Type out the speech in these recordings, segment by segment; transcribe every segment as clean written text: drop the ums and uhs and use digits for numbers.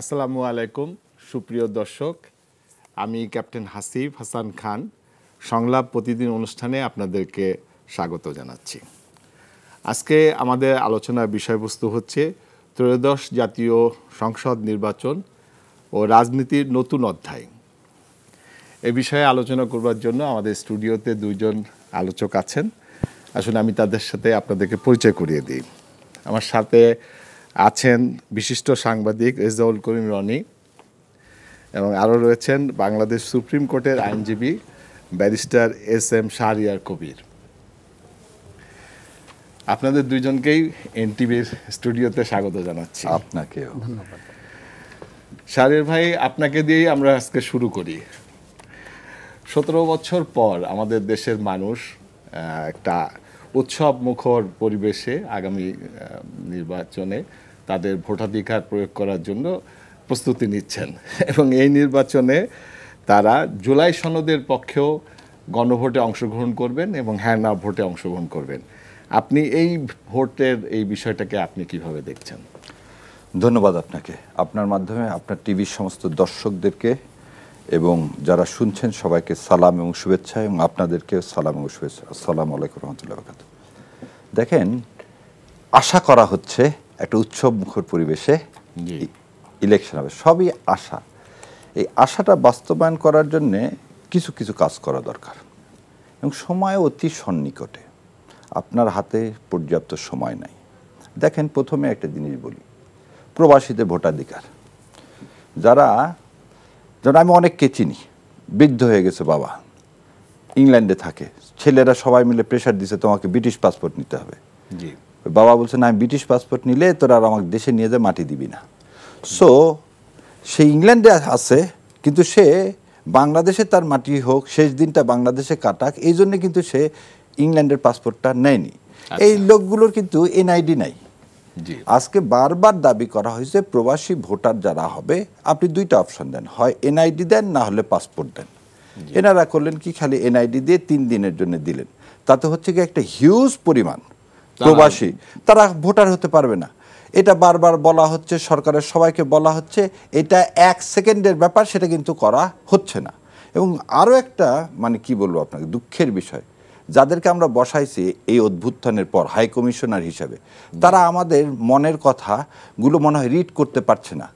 আসসালামু আলাইকুম সুপ্রিয় দর্শক, আমি ক্যাপ্টেন হাসিফ হাসান খান সংলাপ প্রতিদিন অনুষ্ঠানে আপনাদেরকে স্বাগত জানাচ্ছি। আজকে আমাদের আলোচনার বিষয়বস্তু হচ্ছে ত্রয়োদশ জাতীয় সংসদ নির্বাচন ও রাজনীতির নতুন অধ্যায়। এ বিষয়ে আলোচনা করবার জন্য আমাদের স্টুডিওতে দুইজন আলোচক আছেন। আসলে আমি তাদের সাথে আপনাদেরকে পরিচয় করিয়ে দিই। আমার সাথে আছেন বিশিষ্ট সাংবাদিক রেজাউল করিম রনি এবং আরও রয়েছেন বাংলাদেশ সুপ্রিম কোর্টের আইনজীবী ব্যারিস্টার এস.এম. শাহরিয়ার কবির। আপনাদের দুইজনকেই এনটিভির স্টুডিওতে স্বাগত জানাচ্ছি। আপনাকেও ধন্যবাদ। শাহরিয়ার ভাই, আপনাকে দিয়েই আমরা আজকে শুরু করি। 17 বছর পর আমাদের দেশের মানুষ একটা উৎসব মুখর পরিবেশে আগামী নির্বাচনে তাদের ভোটাধিকার প্রয়োগ করার জন্য প্রস্তুতি নিচ্ছেন এবং এই নির্বাচনে তারা জুলাই সনদের পক্ষেও গণভোটে অংশগ্রহণ করবেন এবং হ্যাঁ না ভোটে অংশগ্রহণ করবেন। আপনি এই ভোটের এই বিষয়টাকে আপনি কিভাবে দেখছেন? ধন্যবাদ আপনাকে, আপনার মাধ্যমে আপনার টিভির সমস্ত দর্শকদেরকে এবং যারা শুনছেন সবাইকে সালাম এবং শুভেচ্ছা, এবং আপনাদেরকে সালাম এবং শুভেচ্ছা। আসসালামু আলাইকুম রহমতুল্লাহ বারাকাতুহু। দেখেন, আশা করা হচ্ছে একটা উৎসব মুখর পরিবেশে ইলেকশন হবে, সবই আশা। এই আশাটা বাস্তবায়ন করার জন্যে কিছু কিছু কাজ করা দরকার এবং সময় অতি সন্নিকটে, আপনার হাতে পর্যাপ্ত সময় নাই। দেখেন, প্রথমে একটা জিনিস বলি, প্রবাসীদের ভোটাধিকার। যারা আমি অনেককে চিনি, বৃদ্ধ হয়ে গেছে বাবা, ইংল্যান্ডে থাকে, ছেলেরা সবাই মিলে প্রেশার দিছে তোমাকে ব্রিটিশ পাসপোর্ট নিতে হবে। জি, বাবা বলছে না, আমি ব্রিটিশ পাসপোর্ট নিলে তোরা আর আমাকে দেশে নিয়ে যা মাটি দিবি না। সো সে ইংল্যান্ডে আছে, কিন্তু সে বাংলাদেশে তার মাটি হোক, শেষ দিনটা বাংলাদেশে কাটাক, এই জন্য কিন্তু সে ইংল্যান্ডের পাসপোর্টটা নেয়নি। এই লোকগুলোর কিন্তু এনআইডি নাই। আজকে বারবার দাবি করা হয়েছে প্রবাসী ভোটার যারা হবে, আপনি দুইটা অপশন দেন, হয় এনআইডি দেন না হলে পাসপোর্ট দেন। এনারা করলেন কি, খালি এনআইডি দিয়ে 3 দিনের জন্য দিলেন। তাতে হচ্ছে কি, একটা হিউজ পরিমাণ প্রবাসী তারা ভোটার হতে পারবে না। এটা বারবার বলা হচ্ছে, সরকারের সবাইকে বলা হচ্ছে, এটা 1 সেকেন্ডের ব্যাপার, সেটা কিন্তু করা হচ্ছে না। এবং আরও একটা কি বলবো আপনাকে, দুঃখের বিষয়, যাদেরকে আমরা বসাইছি এই অভ্যুত্থানের পর হাই কমিশনার হিসাবে, তারা আমাদের মনের কথাগুলো মনে হয় রিড করতে পারছে না।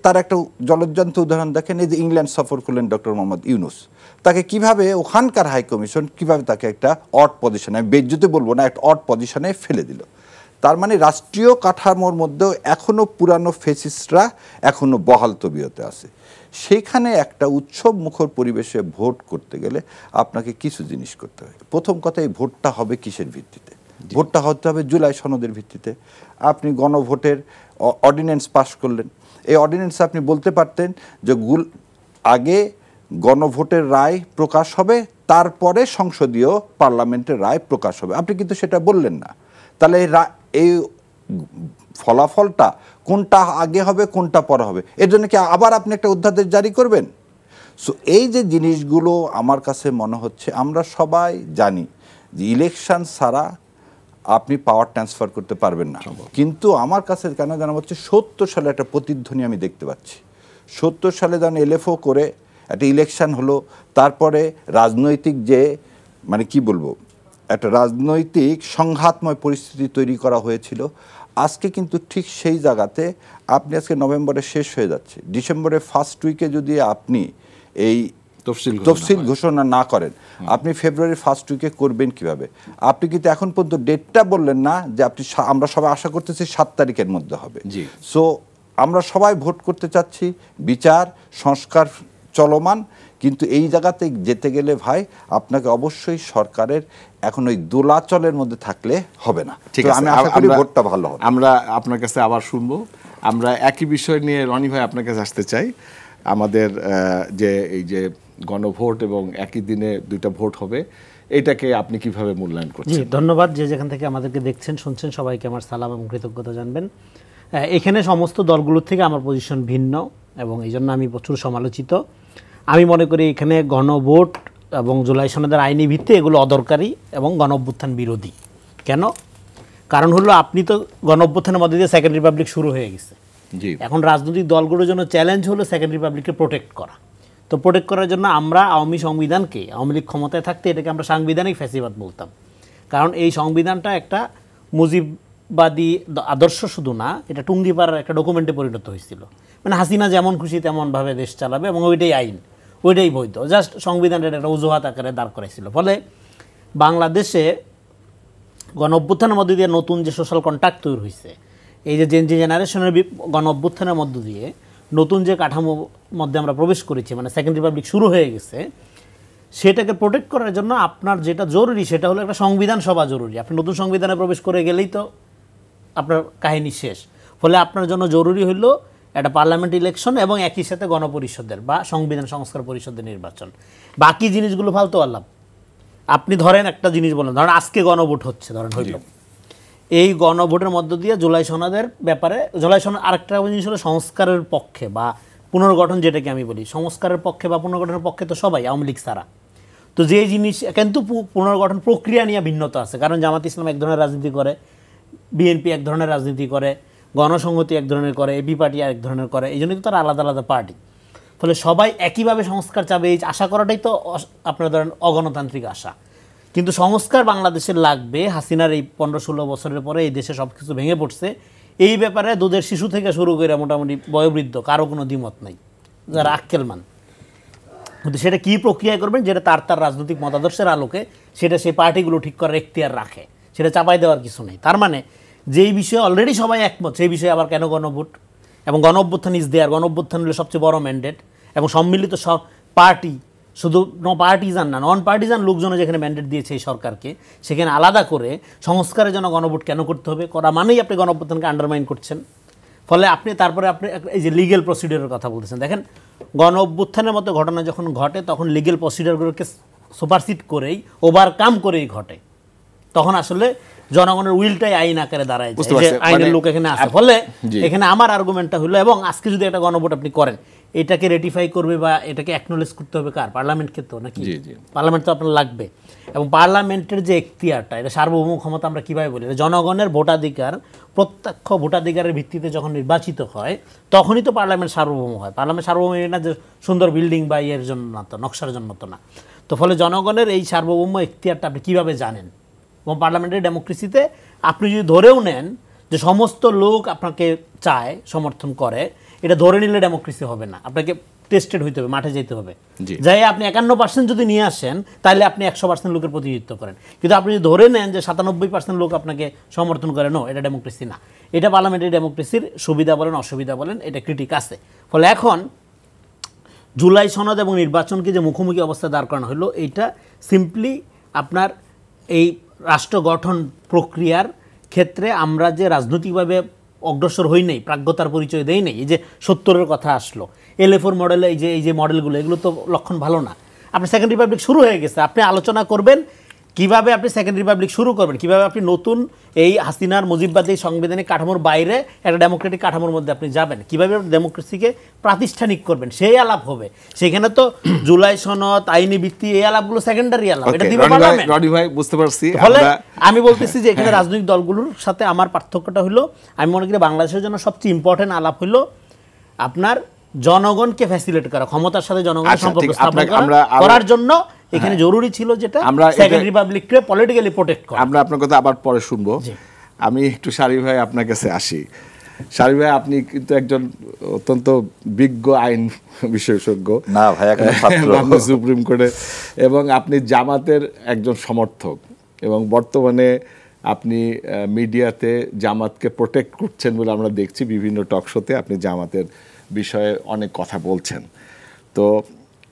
তার একটা জলজ্জান্ত উদাহরণ দেখেন, এই যে ইংল্যান্ড সফর করলেন ডক্টর মোহাম্মদ ইউনূস, তাকে কিভাবে ওখানকার হাই কমিশন কিভাবে তাকে একটা অড পজিশনে, আমি বেজ্জতি বলবো না, একটা অড পজিশনে ফেলে দিল। তার মানে রাষ্ট্রীয় কাঠামোর মধ্যেও এখনও পুরানো ফেসিস্টরা এখনও বহাল তবিয়তে আছে। সেইখানে একটা উৎসব মুখর পরিবেশে ভোট করতে গেলে আপনাকে কিছু জিনিস করতে হবে। প্রথম কথা, এই ভোটটা হবে কিসের ভিত্তিতে? ভোটটা হতে হবে জুলাই সনদের ভিত্তিতে। আপনি গণভোটের অর্ডিন্যান্স পাস করলেন, এই অর্ডিন্যান্সে আপনি বলতে পারতেন যে আগে গণভোটের রায় প্রকাশ হবে, তারপরে সংসদীয় পার্লামেন্টের রায় প্রকাশ হবে। আপনি কিন্তু সেটা বললেন না। তাহলে এই ফলাফলটা কোনটা আগে হবে কোনটা পরে হবে, এর জন্য কি আবার আপনি একটা অধ্যাদেশ জারি করবেন? সো এই যে জিনিসগুলো আমার কাছে মনে হচ্ছে, আমরা সবাই জানি যে ইলেকশন ছাড়া আপনি পাওয়ার ট্রান্সফার করতে পারবেন না। কিন্তু আমার কাছে কেন জানা হচ্ছে, 70 সালে একটা প্রতিধ্বনি আমি দেখতে পাচ্ছি। 70 সালে যখন এলএফও করে একটা ইলেকশন হলো, তারপরে রাজনৈতিক যে কি বলবো, একটা রাজনৈতিক সংঘাতময় পরিস্থিতি তৈরি করা হয়েছিল। আজকে কিন্তু ঠিক সেই জায়গাতে আপনি আজকে নভেম্বরে শেষ হয়ে যাচ্ছে, ডিসেম্বরের ফার্স্ট উইকে যদি আপনি এই তফসিল ঘোষণা না করেন, আপনি ফেব্রুয়ারির ফার্স্ট উইকে করবেন কিভাবে? আপনি কিন্তু এখন পর্যন্ত ডেটটা বললেন না যে আমরা সবাই আশা করতেছি 7 তারিখের মধ্যে হবে। সো আমরা সবাই ভোট করতে চাচ্ছি, বিচার সংস্কার চলমান, কিন্তু এই জায়গাতে যেতে গেলে ভাই আপনাকে অবশ্যই সরকারের এখন ওই দোলাচলের মধ্যে থাকলে হবে না। আমি আশা করি ভোটটা ভালো হবে। আমরা আপনার কাছে আবার শুনবো। আমরা একই বিষয় নিয়ে রনি ভাই আপনার কাছে আসতে চাই। আমাদের যে এই যে গণভোট এবং একই দিনে 2টা ভোট হবে, এটাকে আপনি কিভাবে মূল্যায়ন করছেন? জি, ধন্যবাদ। যে যেখান থেকে আমাদেরকে দেখছেন শুনছেন সবাইকে আমার সালাম এবং কৃতজ্ঞতা জানবেন। এখানে সমস্ত দলগুলোর থেকে আমার পজিশন ভিন্ন এবং এই জন্য আমি প্রচুর সমালোচিত। আমি মনে করি এখানে গণভোট এবং জুলাই সনদের আইনি ভিত্তি এগুলো অদরকারি এবং গণঅভ্যুত্থান বিরোধী। কেন? কারণ হলো, আপনি তো গণঅভ্যুত্থানের মধ্যে দিয়ে সেকেন্ড রিপাবলিক শুরু হয়ে গেছে, জি। এখন রাজনৈতিক দলগুলোর জন্য চ্যালেঞ্জ হলো সেকেন্ড রিপাবলিককে প্রোটেক্ট করা। তো প্রোটেক্ট করার জন্য আমরা আওয়ামী সংবিধানকে, আওয়ামী লীগ ক্ষমতায় থাকতে এটাকে আমরা সাংবিধানিক ফ্যাসিবাদ বলতাম, কারণ এই সংবিধানটা একটা মুজিববাদী আদর্শ শুধু না, এটা টুঙ্গিপাড়ার একটা ডকুমেন্টে পরিণত হয়েছিল। মানে হাসিনা যেমন খুশি তেমনভাবে দেশ চালাবে এবং ওইটাই আইন, ওইটাই বৈধ, জাস্ট সংবিধানটা একটা অজুহাত আকারে দাঁড় করাইছিল। ফলে বাংলাদেশে গণ অভ্যুত্থানের মধ্যে দিয়ে নতুন যে সোশ্যাল কন্ট্রাক্ট তৈরি হয়েছে, এই যে জেনারেশনের গণ অভ্যুত্থানের মধ্য দিয়ে নতুন যে কাঠামোর মধ্যে আমরা প্রবেশ করেছি, মানে সেকেন্ড রিপাবলিক শুরু হয়ে গেছে, সেটাকে প্রোটেক্ট করার জন্য আপনার যেটা জরুরি সেটা হলো একটা সংবিধান সভা জরুরি। আপনি নতুন সংবিধানে প্রবেশ করে গেলেই তো আপনার কাহিনী শেষ। ফলে আপনার জন্য জরুরি হলো একটা পার্লামেন্ট ইলেকশন এবং একই সাথে গণপরিষদের বা সংবিধান সংস্কার পরিষদের নির্বাচন। বাকি জিনিসগুলো ফালতু আলাপ। আপনি ধরেন একটা জিনিস বলেন, ধরেন আজকে গণভোট হচ্ছে, ধরেন হইল, এই গণভোটের মধ্য দিয়ে জুলাই সনদের ব্যাপারে, জুলাই সনদ আরেকটা জিনিস হলো সংস্কারের পক্ষে বা পুনর্গঠন, যেটাকে আমি বলি সংস্কারের পক্ষে বা পুনর্গঠনের পক্ষে তো সবাই, আওয়ামী লীগ ছাড়া। তো যে জিনিস, কিন্তু পুনর্গঠন প্রক্রিয়া নিয়ে ভিন্নতা আছে, কারণ জামাত ইসলাম এক ধরনের রাজনীতি করে, বিএনপি এক ধরনের রাজনীতি করে, গণসংহতি এক ধরনের করে, এবি পার্টি এক ধরনের করে, এই জন্যই তো তারা আলাদা আলাদা পার্টি। ফলে সবাই একইভাবে সংস্কার চাবে, এই আশা করাটাই তো আপনার ধরেন অগণতান্ত্রিক আশা। কিন্তু সংস্কার বাংলাদেশের লাগবে। হাসিনার এই 15-16 বছরের পরে এই দেশে সব কিছু ভেঙে পড়ছে, এই ব্যাপারে দুধের শিশু থেকে শুরু করে মোটামুটি বয়োবৃদ্ধ কারো কোনো দ্বিমত নাই, যারা আক্কেলমান। কিন্তু সেটা কী প্রক্রিয়া করবেন, যেটা তার রাজনৈতিক মতাদর্শের আলোকে সেটা সেই পার্টিগুলো ঠিক করার এখতিয়ার রাখে, সেটা চাপাই দেওয়ার কিছু নেই। তার মানে যেই বিষয়ে অলরেডি সবাই একমত, সেই বিষয়ে আবার কেন গণভোট এবং গণ অভ্যুত্থান ইজ দেয়ার। গণ অভ্যুত্থান হলো সবচেয়ে বড় ম্যান্ডেট এবং সম্মিলিত সব পার্টি, শুধু পার্টিজান না, নন পার্টিজান লোকজনও যেখানে ম্যান্ডেট দিয়েছে এই সরকারকে, সেখানে আলাদা করে সংস্কারের জন্য গণভোট কেন করতে হবে, করা মানেই আপনি গণ অভ্যুত্থানকে আন্ডারমাইন করছেন। ফলে আপনি তারপরে আপনি এই যে লিগেল প্রসিডিওরের কথা বলতেছেন, দেখেন গণ অভ্যুত্থানের মতো ঘটনা যখন ঘটে তখন লিগেল প্রসিডিওরগুলোকে সুপারসিড করেই, ওভারকাম করেই ঘটে, তখন আসলে জনগণের উইলটাই আইন আকারে দাঁড়ায় যায়, যে আইনের লোক এখানে আসে। ফলে এখানে আমার আর্গুমেন্টটা হলো, এবং আজকে যদি একটা গণভোট আপনি করেন, এটাকে রেটিফাই করবে বা এটাকে অ্যাকনোলেজ করতে হবে কার? পার্লামেন্টকে তো, নাকি? পার্লামেন্ট তো আপনার লাগবে। এবং পার্লামেন্টের যে এখতিয়ারটা, এটা সার্বভৌম ক্ষমতা আমরা কীভাবে বলি, এটা জনগণের ভোটাধিকার, প্রত্যক্ষ ভোটাধিকারের ভিত্তিতে যখন নির্বাচিত হয় তখনই তো পার্লামেন্ট সার্বভৌম হয়। পার্লামেন্ট সার্বভৌম না যে সুন্দর বিল্ডিং বা ইয়ের জন্য না, তো নকশার জন্য তো না। তো ফলে জনগণের এই সার্বভৌম এখতিয়ারটা আপনি কীভাবে জানেন? এবং পার্লামেন্টারি ডেমোক্রেসিতে আপনি যদি ধরেও নেন যে সমস্ত লোক আপনাকে চায়, সমর্থন করে, এটা ধরে নিলে ডেমোক্রেসি হবে না, আপনাকে টেস্টেড হইতে হবে, মাঠে যেতে হবে। যাই আপনি 51% যদি নিয়ে আসেন তাহলে আপনি 100% লোকের প্রতিনিধিত্ব করেন। কিন্তু আপনি যদি ধরে নেন যে 97% লোক আপনাকে সমর্থন করে, নো, এটা ডেমোক্রেসি না। এটা পার্লামেন্টারি ডেমোক্রেসির সুবিধা বলেন অসুবিধা বলেন, এটা ক্রিটিক আছে। ফলে এখন জুলাই সনদ এবং নির্বাচনকে যে মুখোমুখি অবস্থায় দাঁড় করানো হলো, এইটা সিম্পলি আপনার এই রাষ্ট্র গঠন প্রক্রিয়ার ক্ষেত্রে আমরা যে রাজনৈতিকভাবে অগ্রসর হই নাই, প্রাজ্ঞতার পরিচয় দেই নাই। এই যে 70-এর কথা আসলো, LA4 মডেলে, এই যে মডেলগুলো, এগুলো তো লক্ষণ ভালো না। আপনি সেকেন্ড রিপাবলিক শুরু হয়ে গেছে, আপনি আলোচনা করবেন কিভাবে আপনি সেকেন্ড রিপাবলিক শুরু করবেন, কিভাবে আপনি নতুন এই হাসিনার মুজিববাদী সাংবিধানিক কাঠামোর বাইরে একটা ডেমোক্রেটিক কাঠামোর মধ্যে আপনি যাবেন, কিভাবে ডেমোক্রেসিকে প্রাতিষ্ঠানিক করবেন, সেই আলাপ হবে। সেখানে তো জুলাই সনদ, আইনি ভিত্তি, এই আলাপগুলো সেকেন্ডারি আলাপ, এটা দিবে পার্লামেন্ট। রনি ভাই, বুঝতে পারছি। ফলে আমি বলতেছি যে এখানে রাজনৈতিক দলগুলোর সাথে আমার পার্থক্যটা হলো, আমি মনে করি বাংলাদেশের জন্য সবচেয়ে ইম্পর্টেন্ট আলাপ হলো আপনার জনগণকে ফ্যাসিলিটেট করা, ক্ষমতার সাথে জনগণের সম্পর্ক স্থাপন করার জন্য এখানে জরুরি ছিল যেটা সেকেন্ড রিপাবলিককে পলিটিক্যালি প্রোটেক্ট করা। আমরা আপনার কথা আবার পরে শুনবো। আমি একটু শারীফ ভাই আপনার কাছে আসি। শারীফ ভাই, আপনি কিন্তু একজন অত্যন্ত বিজ্ঞ আইন বিশেষজ্ঞ, না ভাই, আপনি সুপ্রিম কোর্টে, এবং আপনি জামাতের একজন সমর্থক, এবং বর্তমানে আপনি মিডিয়াতে জামাতকে প্রোটেক্ট করছেন বলে আমরা দেখছি, বিভিন্ন টক শোতে আপনি জামাতের বিষয়ে অনেক কথা বলছেন। তো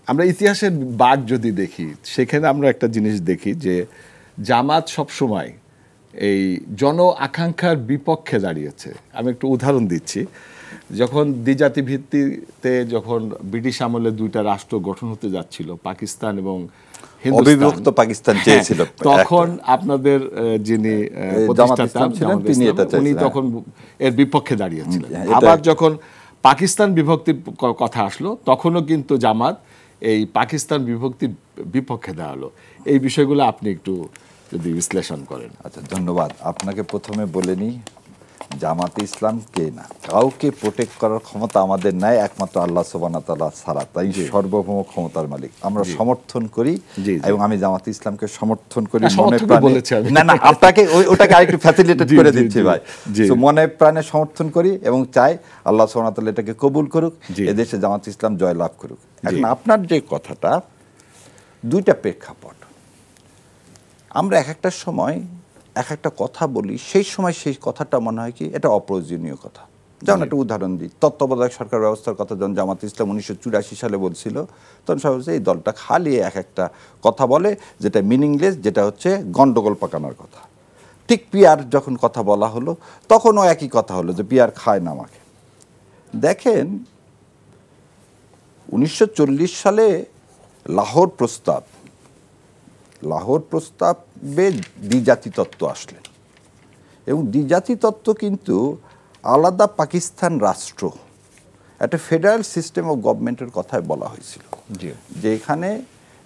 আমরা ইতিহাসের বাঁক যদি দেখি, সেখানে আমরা একটা জিনিস দেখি যে জামাত সবসময় এই জন আকাঙ্ক্ষার বিপক্ষে দাঁড়িয়েছে। আমি একটু উদাহরণ দিচ্ছি। যখন দ্বিজাতি ভিত্তিতে যখন ব্রিটিশ আমলে দুইটা রাষ্ট্র গঠন হতে যাচ্ছিল, পাকিস্তান এবং অবিভক্ত পাকিস্তান চেয়েছিল, তখন আপনাদের যিনি প্রতিষ্ঠাতা ছিলেন উনি তখন এর বিপক্ষে দাঁড়িয়েছিলেন। আবার যখন পাকিস্তান বিভক্তির কথা আসলো, তখনও কিন্তু জামাত এই পাকিস্তান বিভক্তির বিপক্ষে দাঁড়ালো। এই বিষয়গুলো আপনি একটু যদি বিশ্লেষণ করেন। আচ্ছা, ধন্যবাদ। আপনাকে প্রথমে বলে নিই, জামাতে ইসলামকে না, কাউকে প্রোটেক্ট করার ক্ষমতা আমাদের নাই, একমাত্র আল্লাহ সুবহানাহু ওয়া তাআলা ছাড়া। তাই সার্বভৌম ক্ষমতার মালিক। আমরা সমর্থন করি এবং আমি জামাতে ইসলামকে সমর্থন করি মনে প্রাণে। না না, আপনাকে ওটাকে আরেকটু ফ্যাসিলিটেট করে দিচ্ছি ভাই। তো মনে প্রাণে সমর্থন করি এবং চাই আল্লাহ সুবহানাহু ওয়া তাআলা এটাকে কবুল করুক, এদেশে জামাতে ইসলাম জয় লাভ করুক। এখন আপনার যে কথাটা, দুইটা প্রেক্ষাপট। আমরা এক একটা সময় এক একটা কথা বলি, সেই সময় সেই কথাটা মনে হয় কি এটা অপ্রয়োজনীয় কথা। যেমন একটা উদাহরণ দিই, তত্ত্বাবধায়ক সরকার ব্যবস্থার কথা যখন জামাত ইসলাম 1984 সালে বলছিল, তখন সবাই বলছে এই দলটা খালি এক একটা কথা বলে যেটা মিনিংলেস, যেটা হচ্ছে গন্ডগোল পাকানোর কথা। ঠিক পিয়ার যখন কথা বলা হলো, তখনও একই কথা হলো যে পিয়ার খায় না আমাকে। দেখেন 1940 সালে লাহোর প্রস্তাবে দ্বিজাতি তত্ত্ব আসলেন এবং দ্বিজাতি তত্ত্ব কিন্তু আলাদা পাকিস্তান রাষ্ট্র, একটা ফেডারেল সিস্টেম অফ গভর্নমেন্টের কথায় বলা হয়েছিল, যে এখানে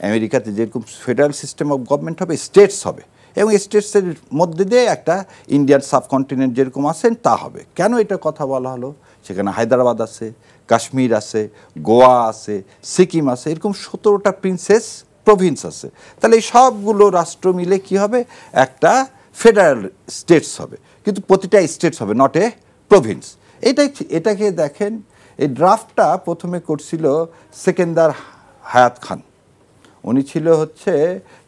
আমেরিকাতে যেরকম ফেডারেল সিস্টেম অফ গভর্নমেন্ট হবে, স্টেটস হবে এবং স্টেটসের মধ্যে দিয়ে একটা ইন্ডিয়ান সাবকন্টিনেন্ট যেরকম আছেন তা হবে। কেন এটা কথা বলা হলো? সেখানে হায়দ্রাবাদ আছে, কাশ্মীর আছে, গোয়া আছে, সিকিম আছে, এরকম 17টা প্রিন্সেস প্রভিন্স আছে। তাহলে এই সবগুলো রাষ্ট্র মিলে কি হবে? একটা ফেডারেল স্টেটস হবে, কিন্তু প্রতিটা স্টেটস হবে, নট এ প্রভিন্স। এটাকে দেখেন, এই ড্রাফটটা প্রথমে করছিল সেকেন্দার হায়াত খান, উনি ছিল হচ্ছে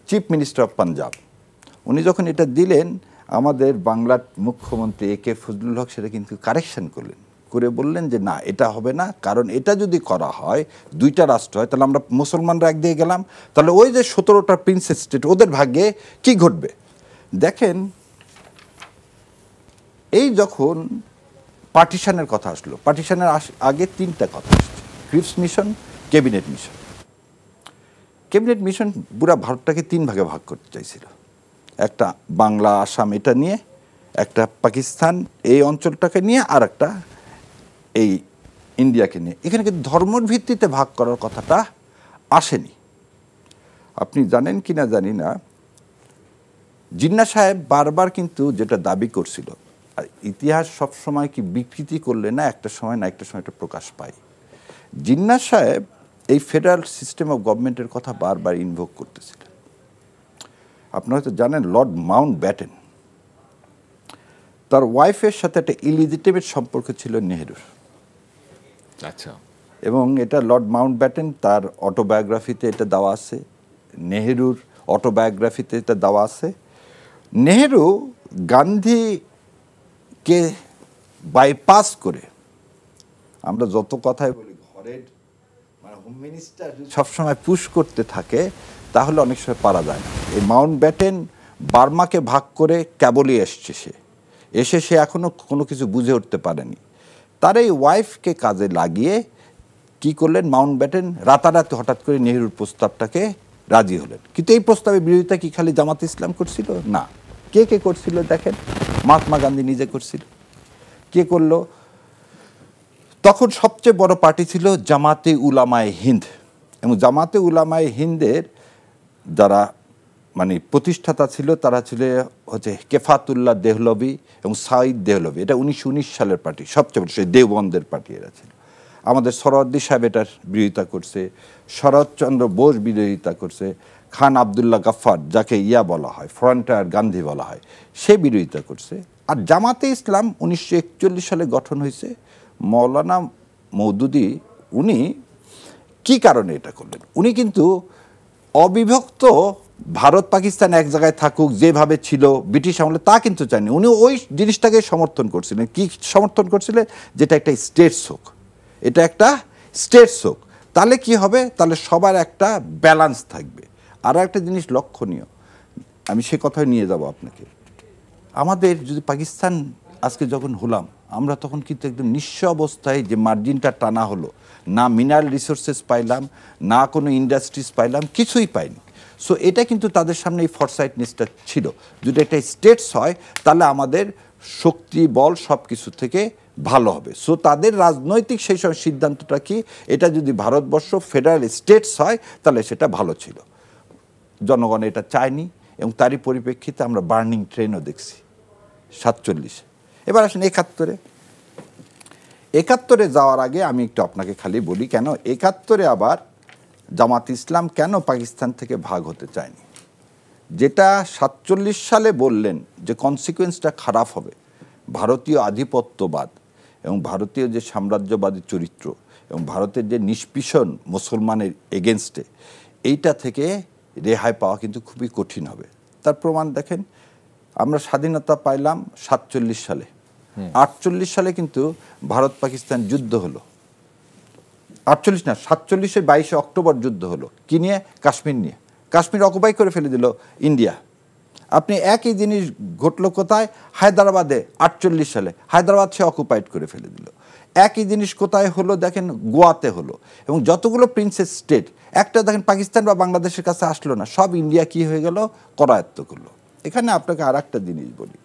চিফ মিনিস্টার অফ পাঞ্জাব। উনি যখন এটা দিলেন, আমাদের বাংলার মুখ্যমন্ত্রী একে ফজলুল হক সেটা কিন্তু কারেকশন করলেন, করে বললেন যে না, এটা হবে না, কারণ এটা যদি করা হয়, দুইটা রাষ্ট্র হয়, তাহলে আমরা মুসলমানরা একদিকে গেলাম, তাহলে ওই যে 17টা প্রিন্সেস স্টেট ওদের ভাগ্যে কি ঘটবে। দেখেন, এই যখন পার্টিশনের কথা আসলো, পার্টিশনের আগে 3টা কথা আসছে, Cripps mission, cabinet mission. Cabinet mission পুরা ভারতটাকে 3 ভাগে ভাগ করতে চাইছিল, একটা বাংলা আসাম এটা নিয়ে, একটা পাকিস্তান এই অঞ্চলটাকে নিয়ে, আর একটা এই ইন্ডিয়াকে নিয়ে। এখানে কিন্তু ধর্মের ভিত্তিতে ভাগ করার কথাটা আসেনি। আপনি জানেন কি না জানি না, জিন্নাহ সাহেব বারবার কিন্তু যেটা দাবি করছিল, আর ইতিহাস সবসময় কি বিকৃতি করলে না একটা সময় না একটা সময় এটা প্রকাশ পায়। জিন্নাহ সাহেব এই ফেডারেল সিস্টেম অফ গভর্নমেন্টের কথা বারবার ইনভোক করতেছিলেন। আপনারা হয়তো জানেন, লর্ড মাউন্ট ব্যাটেন, তার ওয়াইফের সাথে একটা ইলিজিটিমেট সম্পর্ক ছিল নেহেরুর। আচ্ছা। এবং এটা লর্ড মাউন্ট ব্যাটেন তার অটোবায়োগ্রাফিতে এটা দেওয়া আছে, নেহেরুর অটোবায়োগ্রাফিতে এটা দেওয়া আছে। নেহেরু গান্ধীকে বাইপাস করে, আমরা যত কথাই বলি ঘরের মানে হোম মিনিস্টার সবসময় পুশ করতে থাকে, তাহলে অনেক সময় পারা যায় না। এই মাউন্ট ব্যাটেন বার্মাকে ভাগ করে কেবলই এসে সে এখনো কোনো কিছু বুঝে উঠতে পারেনি। তার এই ওয়াইফকে কাজে লাগিয়ে কি করলেন, মাউন্ট ব্যাটেন রাতারাতি হঠাৎ করে নেহেরুর প্রস্তাবটাকে রাজি হলেন। কিন্তু এই প্রস্তাবের বিরোধিতা কি খালি জামাত ইসলাম করছিল? না। কে কে করছিল দেখেন, মহাত্মা গান্ধী নিজে করছিল। কে করলো? তখন সবচেয়ে বড় পার্টি ছিল জামাতে উলামায়ে হিন্দ, এবং জামাতে উলামায়ে হিন্দের যারা মানে প্রতিষ্ঠাতা ছিল তারা ছিল হচ্ছে কেফাতুল্লাহ দেহলভি এবং সাঈদ দেহলভি। এটা 1919 সালের পার্টি, সবচেয়ে বড় সেই দেওবন্দের পার্টি এরা ছিল। আমাদের সরওয়ার্দী সাহেব এটার বিরোধিতা করছে, শরৎচন্দ্র বোস বিরোধিতা করছে, খান আবদুল্লাহ গাফফার যাকে বলা হয়, ফ্রন্টায়ার গান্ধী বলা হয়, সে বিরোধিতা করছে। আর জামাতে ইসলাম 1941 সালে গঠন হয়েছে। মৌলানা মওদুদি উনি কি কারণে এটা করলেন? উনি কিন্তু অবিভক্ত ভারত পাকিস্তান এক জায়গায় থাকুক যেভাবে ছিল ব্রিটিশ আমলে, তা কিন্তু চায়নি। উনি ওই জিনিসটাকে সমর্থন করছিলেন। কি সমর্থন করছিলেন? যেটা একটা স্টেটস হোক, এটা একটা স্টেটস হোক, তাহলে কি হবে, তাহলে সবার একটা ব্যালেন্স থাকবে। আর একটা জিনিস লক্ষণীয়, আমি সে কথায় নিয়ে যাব আপনাকে। আমাদের যদি পাকিস্তান আজকে যখন হলাম, আমরা তখন কিন্তু একদম নিঃস্ব অবস্থায় যে মার্জিনটা টানা হলো, না মিনারেল রিসোর্সেস পাইলাম, না কোনো ইন্ডাস্ট্রিজ পাইলাম, কিছুই পাইনি। সো এটা কিন্তু তাদের সামনে এই ফরসাইটনেসটা ছিল, যদি একটা স্টেটস হয় তাহলে আমাদের শক্তি বল সব কিছু থেকে ভালো হবে। সো তাদের রাজনৈতিক সেই সময় সিদ্ধান্তটা কি, এটা যদি ভারতবর্ষ ফেডারেল স্টেটস হয় তাহলে সেটা ভালো ছিল। জনগণ এটা চায়নি এবং তারই পরিপ্রেক্ষিতে আমরা বার্নিং ট্রেনও দেখছি 47-এ। এবার আসেন 71-এ যাওয়ার আগে আমি একটু আপনাকে খালি বলি কেন 71-এ আবার জামাত ইসলাম কেন পাকিস্তান থেকে ভাগ হতে চায়নি। যেটা 47 সালে বললেন যে কনসিকুয়েন্সটা খারাপ হবে, ভারতীয় আধিপত্যবাদ এবং ভারতীয় যে সাম্রাজ্যবাদী চরিত্র এবং ভারতের যে নিষ্পিষণ মুসলমানের এগেনস্টে, এইটা থেকে রেহাই পাওয়া কিন্তু খুবই কঠিন হবে। তার প্রমাণ দেখেন, আমরা স্বাধীনতা পাইলাম 47 সালে, 48 সালে কিন্তু ভারত পাকিস্তান যুদ্ধ হলো। 48 না, 47-এ 22 অক্টোবর যুদ্ধ হলো। কি নিয়ে? কাশ্মীর নিয়ে। কাশ্মীর অকুপাই করে ফেলে দিল ইন্ডিয়া। আপনি একই জিনিস ঘটলো কোথায়? হায়দ্রাবাদে 48 সালে হায়দ্রাবাদ সে অকুপাইড করে ফেলে দিল। একই জিনিস কোথায় হলো দেখেন? গোয়াতে হলো। এবং যতগুলো প্রিন্সেস স্টেট একটা দেখেন পাকিস্তান বা বাংলাদেশের কাছে আসলো না, সব ইন্ডিয়া কি হয়ে গেল? করায়ত্ত করলো। এখানে আপনাকে আর একটা জিনিস বলি,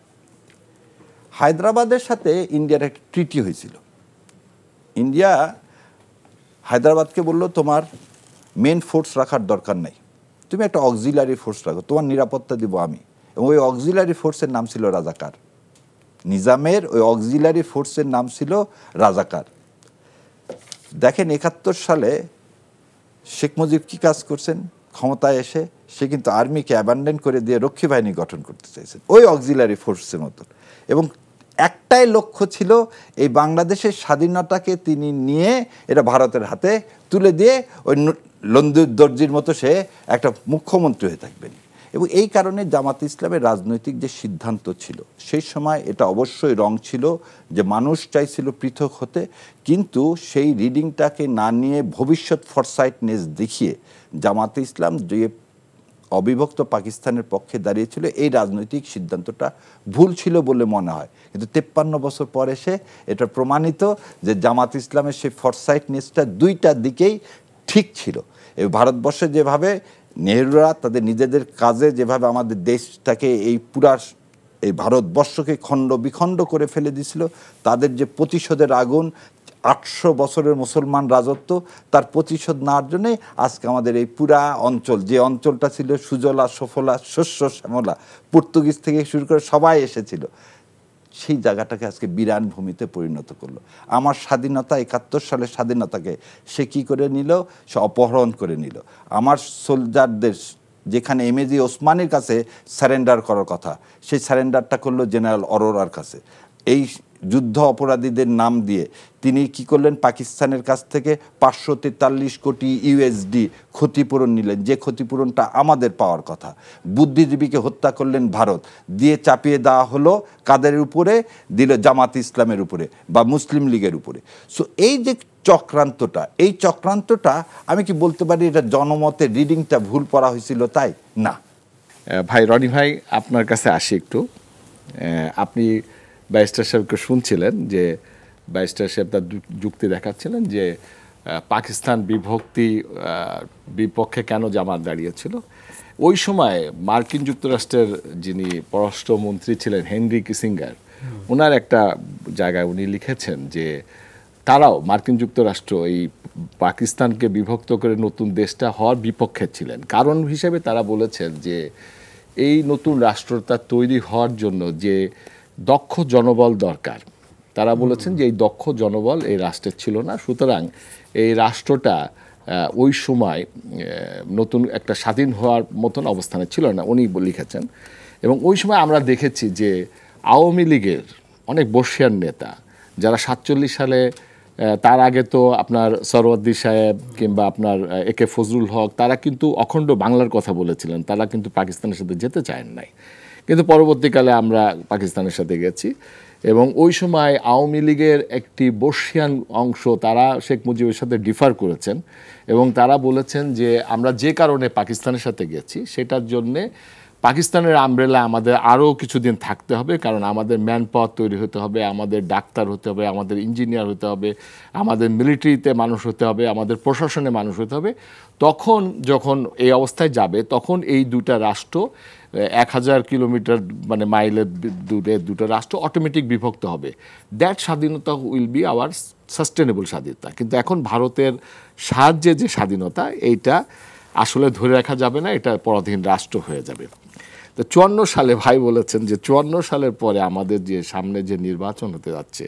হায়দ্রাবাদের সাথে ইন্ডিয়ার একটা ট্রিটি হয়েছিল। ইন্ডিয়া হায়দ্রাবাদকে বললো তোমার মেন ফোর্স রাখার দরকার নাই, তুমি একটা অক্সিলারি ফোর্স রাখো, তোমার নিরাপত্তা দিব আমি। এবং ওই অক্সিলারি ফোর্সের নাম ছিল রাজাকার। নিজামের ওই অক্সিলারি ফোর্সের নাম ছিল রাজাকার। দেখেন 71 সালে শেখ মুজিব কি কাজ করছেন? ক্ষমতায় এসে সে কিন্তু আর্মিকে অ্যাবান্ডন করে দিয়ে রক্ষী বাহিনী গঠন করতে চাইছেন ওই অক্সিলারি ফোর্সের মতন। এবং একটাই লক্ষ্য ছিল, এই বাংলাদেশের স্বাধীনতাকে তিনি নিয়ে এটা ভারতের হাতে তুলে দিয়ে ওই লন্দুর দর্জির মতো সে একটা মুখ্যমন্ত্রী হয়ে থাকবেন। এবং এই কারণে জামাত ইসলামের রাজনৈতিক যে সিদ্ধান্ত ছিল সেই সময় এটা অবশ্যই রং ছিল যে মানুষ চাইছিল পৃথক হতে, কিন্তু সেই রিডিংটাকে না নিয়ে ভবিষ্যৎ ফরসাইটনেস দেখিয়ে জামাতে ইসলাম যে অবিভক্ত পাকিস্তানের পক্ষে দাঁড়িয়েছিল, এই রাজনৈতিক সিদ্ধান্তটা ভুল ছিল বলে মনে হয়। কিন্তু 53 বছর পর এসে এটা প্রমাণিত যে জামাত ইসলামের সেই ফরসাইটনেসটা দুইটা দিকেই ঠিক ছিল। এই ভারতবর্ষে যেভাবে নেহরুরা তাদের নিজেদের কাজে যেভাবে আমাদের দেশটাকে এই পুরা এই ভারতবর্ষকে খণ্ড বিখণ্ড করে ফেলে দিয়েছিল, তাদের যে প্রতিশোধের আগুন 800 বছরের মুসলমান রাজত্ব, তার প্রতিশোধ নেওয়ার জন্যে আজকে আমাদের এই পুরা অঞ্চল, যে অঞ্চলটা ছিল সুজলা সফলা শস্য শ্যামলা, পর্তুগিজ থেকে শুরু করে সবাই এসেছিল, সেই জায়গাটাকে আজকে বিরান ভূমিতে পরিণত করলো। আমার স্বাধীনতা 71 সালের স্বাধীনতাকে সে কী করে নিল? সে অপহরণ করে নিল। আমার সোলজারদের যেখানে এমএজি ওসমানীর কাছে সারেন্ডার করার কথা, সেই সারেন্ডারটা করলো জেনারেল অরোরার কাছে। এই যুদ্ধ অপরাধীদের নাম দিয়ে তিনি কি করলেন? পাকিস্তানের কাছ থেকে 543 কোটি ইউএসডি ক্ষতিপূরণ নিলেন, যে ক্ষতিপূরণটা আমাদের পাওয়ার কথা। বুদ্ধিজীবীকে হত্যা করলেন ভারত, দিয়ে চাপিয়ে দেওয়া হলো কাদের উপরে? দিল জামাত ইসলামের উপরে বা মুসলিম লীগের উপরে। সো এই যে চক্রান্তটা, এই চক্রান্তটা আমি কি বলতে পারি এটা জনমতের রিডিংটা ভুল পড়া হয়েছিল তাই না? ভাই রনি ভাই, আপনার কাছে আসি একটু। আপনি ব্যারিস্টার সাহেবকে শুনছিলেন যে ব্যারিস্টার সাহেব তার যুক্তি দেখাচ্ছিলেন যে পাকিস্তান বিভক্তি বিপক্ষে কেন জামাত দাঁড়িয়েছিল। ওই সময় মার্কিন যুক্তরাষ্ট্রের যিনি পররাষ্ট্রমন্ত্রী ছিলেন হেনরি কিসিঙ্গার, ওনার একটা জায়গায় উনি লিখেছেন যে তারাও মার্কিন যুক্তরাষ্ট্র এই পাকিস্তানকে বিভক্ত করে নতুন দেশটা হওয়ার বিপক্ষে ছিলেন। কারণ হিসেবে তারা বলেছেন যে এই নতুন রাষ্ট্রটা তৈরি হওয়ার জন্য যে দক্ষ জনবল দরকার, তারা বলেছেন যে এই দক্ষ জনবল এই রাষ্ট্রের ছিল না, সুতরাং এই রাষ্ট্রটা ওই সময় নতুন একটা স্বাধীন হওয়ার মতন অবস্থানে ছিল না, উনি লিখেছেন। এবং ওই সময় আমরা দেখেছি যে আওয়ামী লীগের অনেক বর্ষিয়ান নেতা যারা 47 সালে, তার আগে তো আপনার সরওয়ার্দী সাহেব কিংবা আপনার একে ফজলুল হক, তারা কিন্তু অখণ্ড বাংলার কথা বলেছিলেন, তারা কিন্তু পাকিস্তানের সাথে যেতে চান নাই। কিন্তু পরবর্তীকালে আমরা পাকিস্তানের সাথে গেছি এবং ওই সময় আওয়ামী লীগের একটি বর্ষিয়ান অংশ তারা শেখ মুজিবের সাথে ডিফার করেছেন এবং তারা বলেছেন যে আমরা যে কারণে পাকিস্তানের সাথে গেছি সেটার জন্যে পাকিস্তানের আমব্রেলা আমাদের আরও কিছুদিন থাকতে হবে, কারণ আমাদের ম্যান পাওয়ার তৈরি হতে হবে, আমাদের ডাক্তার হতে হবে, আমাদের ইঞ্জিনিয়ার হতে হবে, আমাদের মিলিটারিতে মানুষ হতে হবে, আমাদের প্রশাসনে মানুষ হতে হবে। তখন যখন এই অবস্থায় যাবে তখন এই দুটা রাষ্ট্র 1000 কিলোমিটার মানে মাইলের দূরে দুটো রাষ্ট্র অটোমেটিক বিভক্ত হবে। দ্যাট স্বাধীনতা উইল বি আওয়ার সাস্টেনেবল স্বাধীনতা। কিন্তু এখন ভারতের সাহায্যে যে স্বাধীনতা এইটা আসলে ধরে রাখা যাবে না, এটা পরাধীন রাষ্ট্র হয়ে যাবে। তো 54 সালে ভাই বলেছেন যে 54 সালের পরে আমাদের যে সামনে যে নির্বাচন হতে যাচ্ছে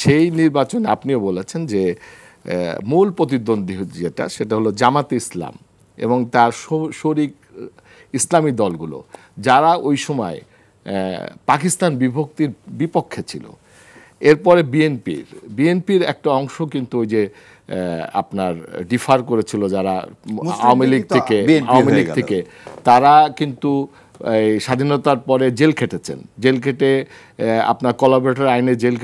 সেই নির্বাচনে আপনিও বলেছেন যে মূল প্রতিদ্বন্দ্বী যেটা সেটা হলো জামাতে ইসলাম এবং তার শরিক ইসলামী দলগুলো যারা ওই সময় পাকিস্তান বিভক্তির বিপক্ষে ছিল। এরপরে বিএনপির একটা অংশ কিন্তু ওই যে আপনার ডিফার করেছিল যারা আওয়ামী লীগ থেকে তারা কিন্তু স্বাধীনতার পরে জেল খেটেছেন, জেল খেটে আপনার কোলাবরেটর আইনে জেল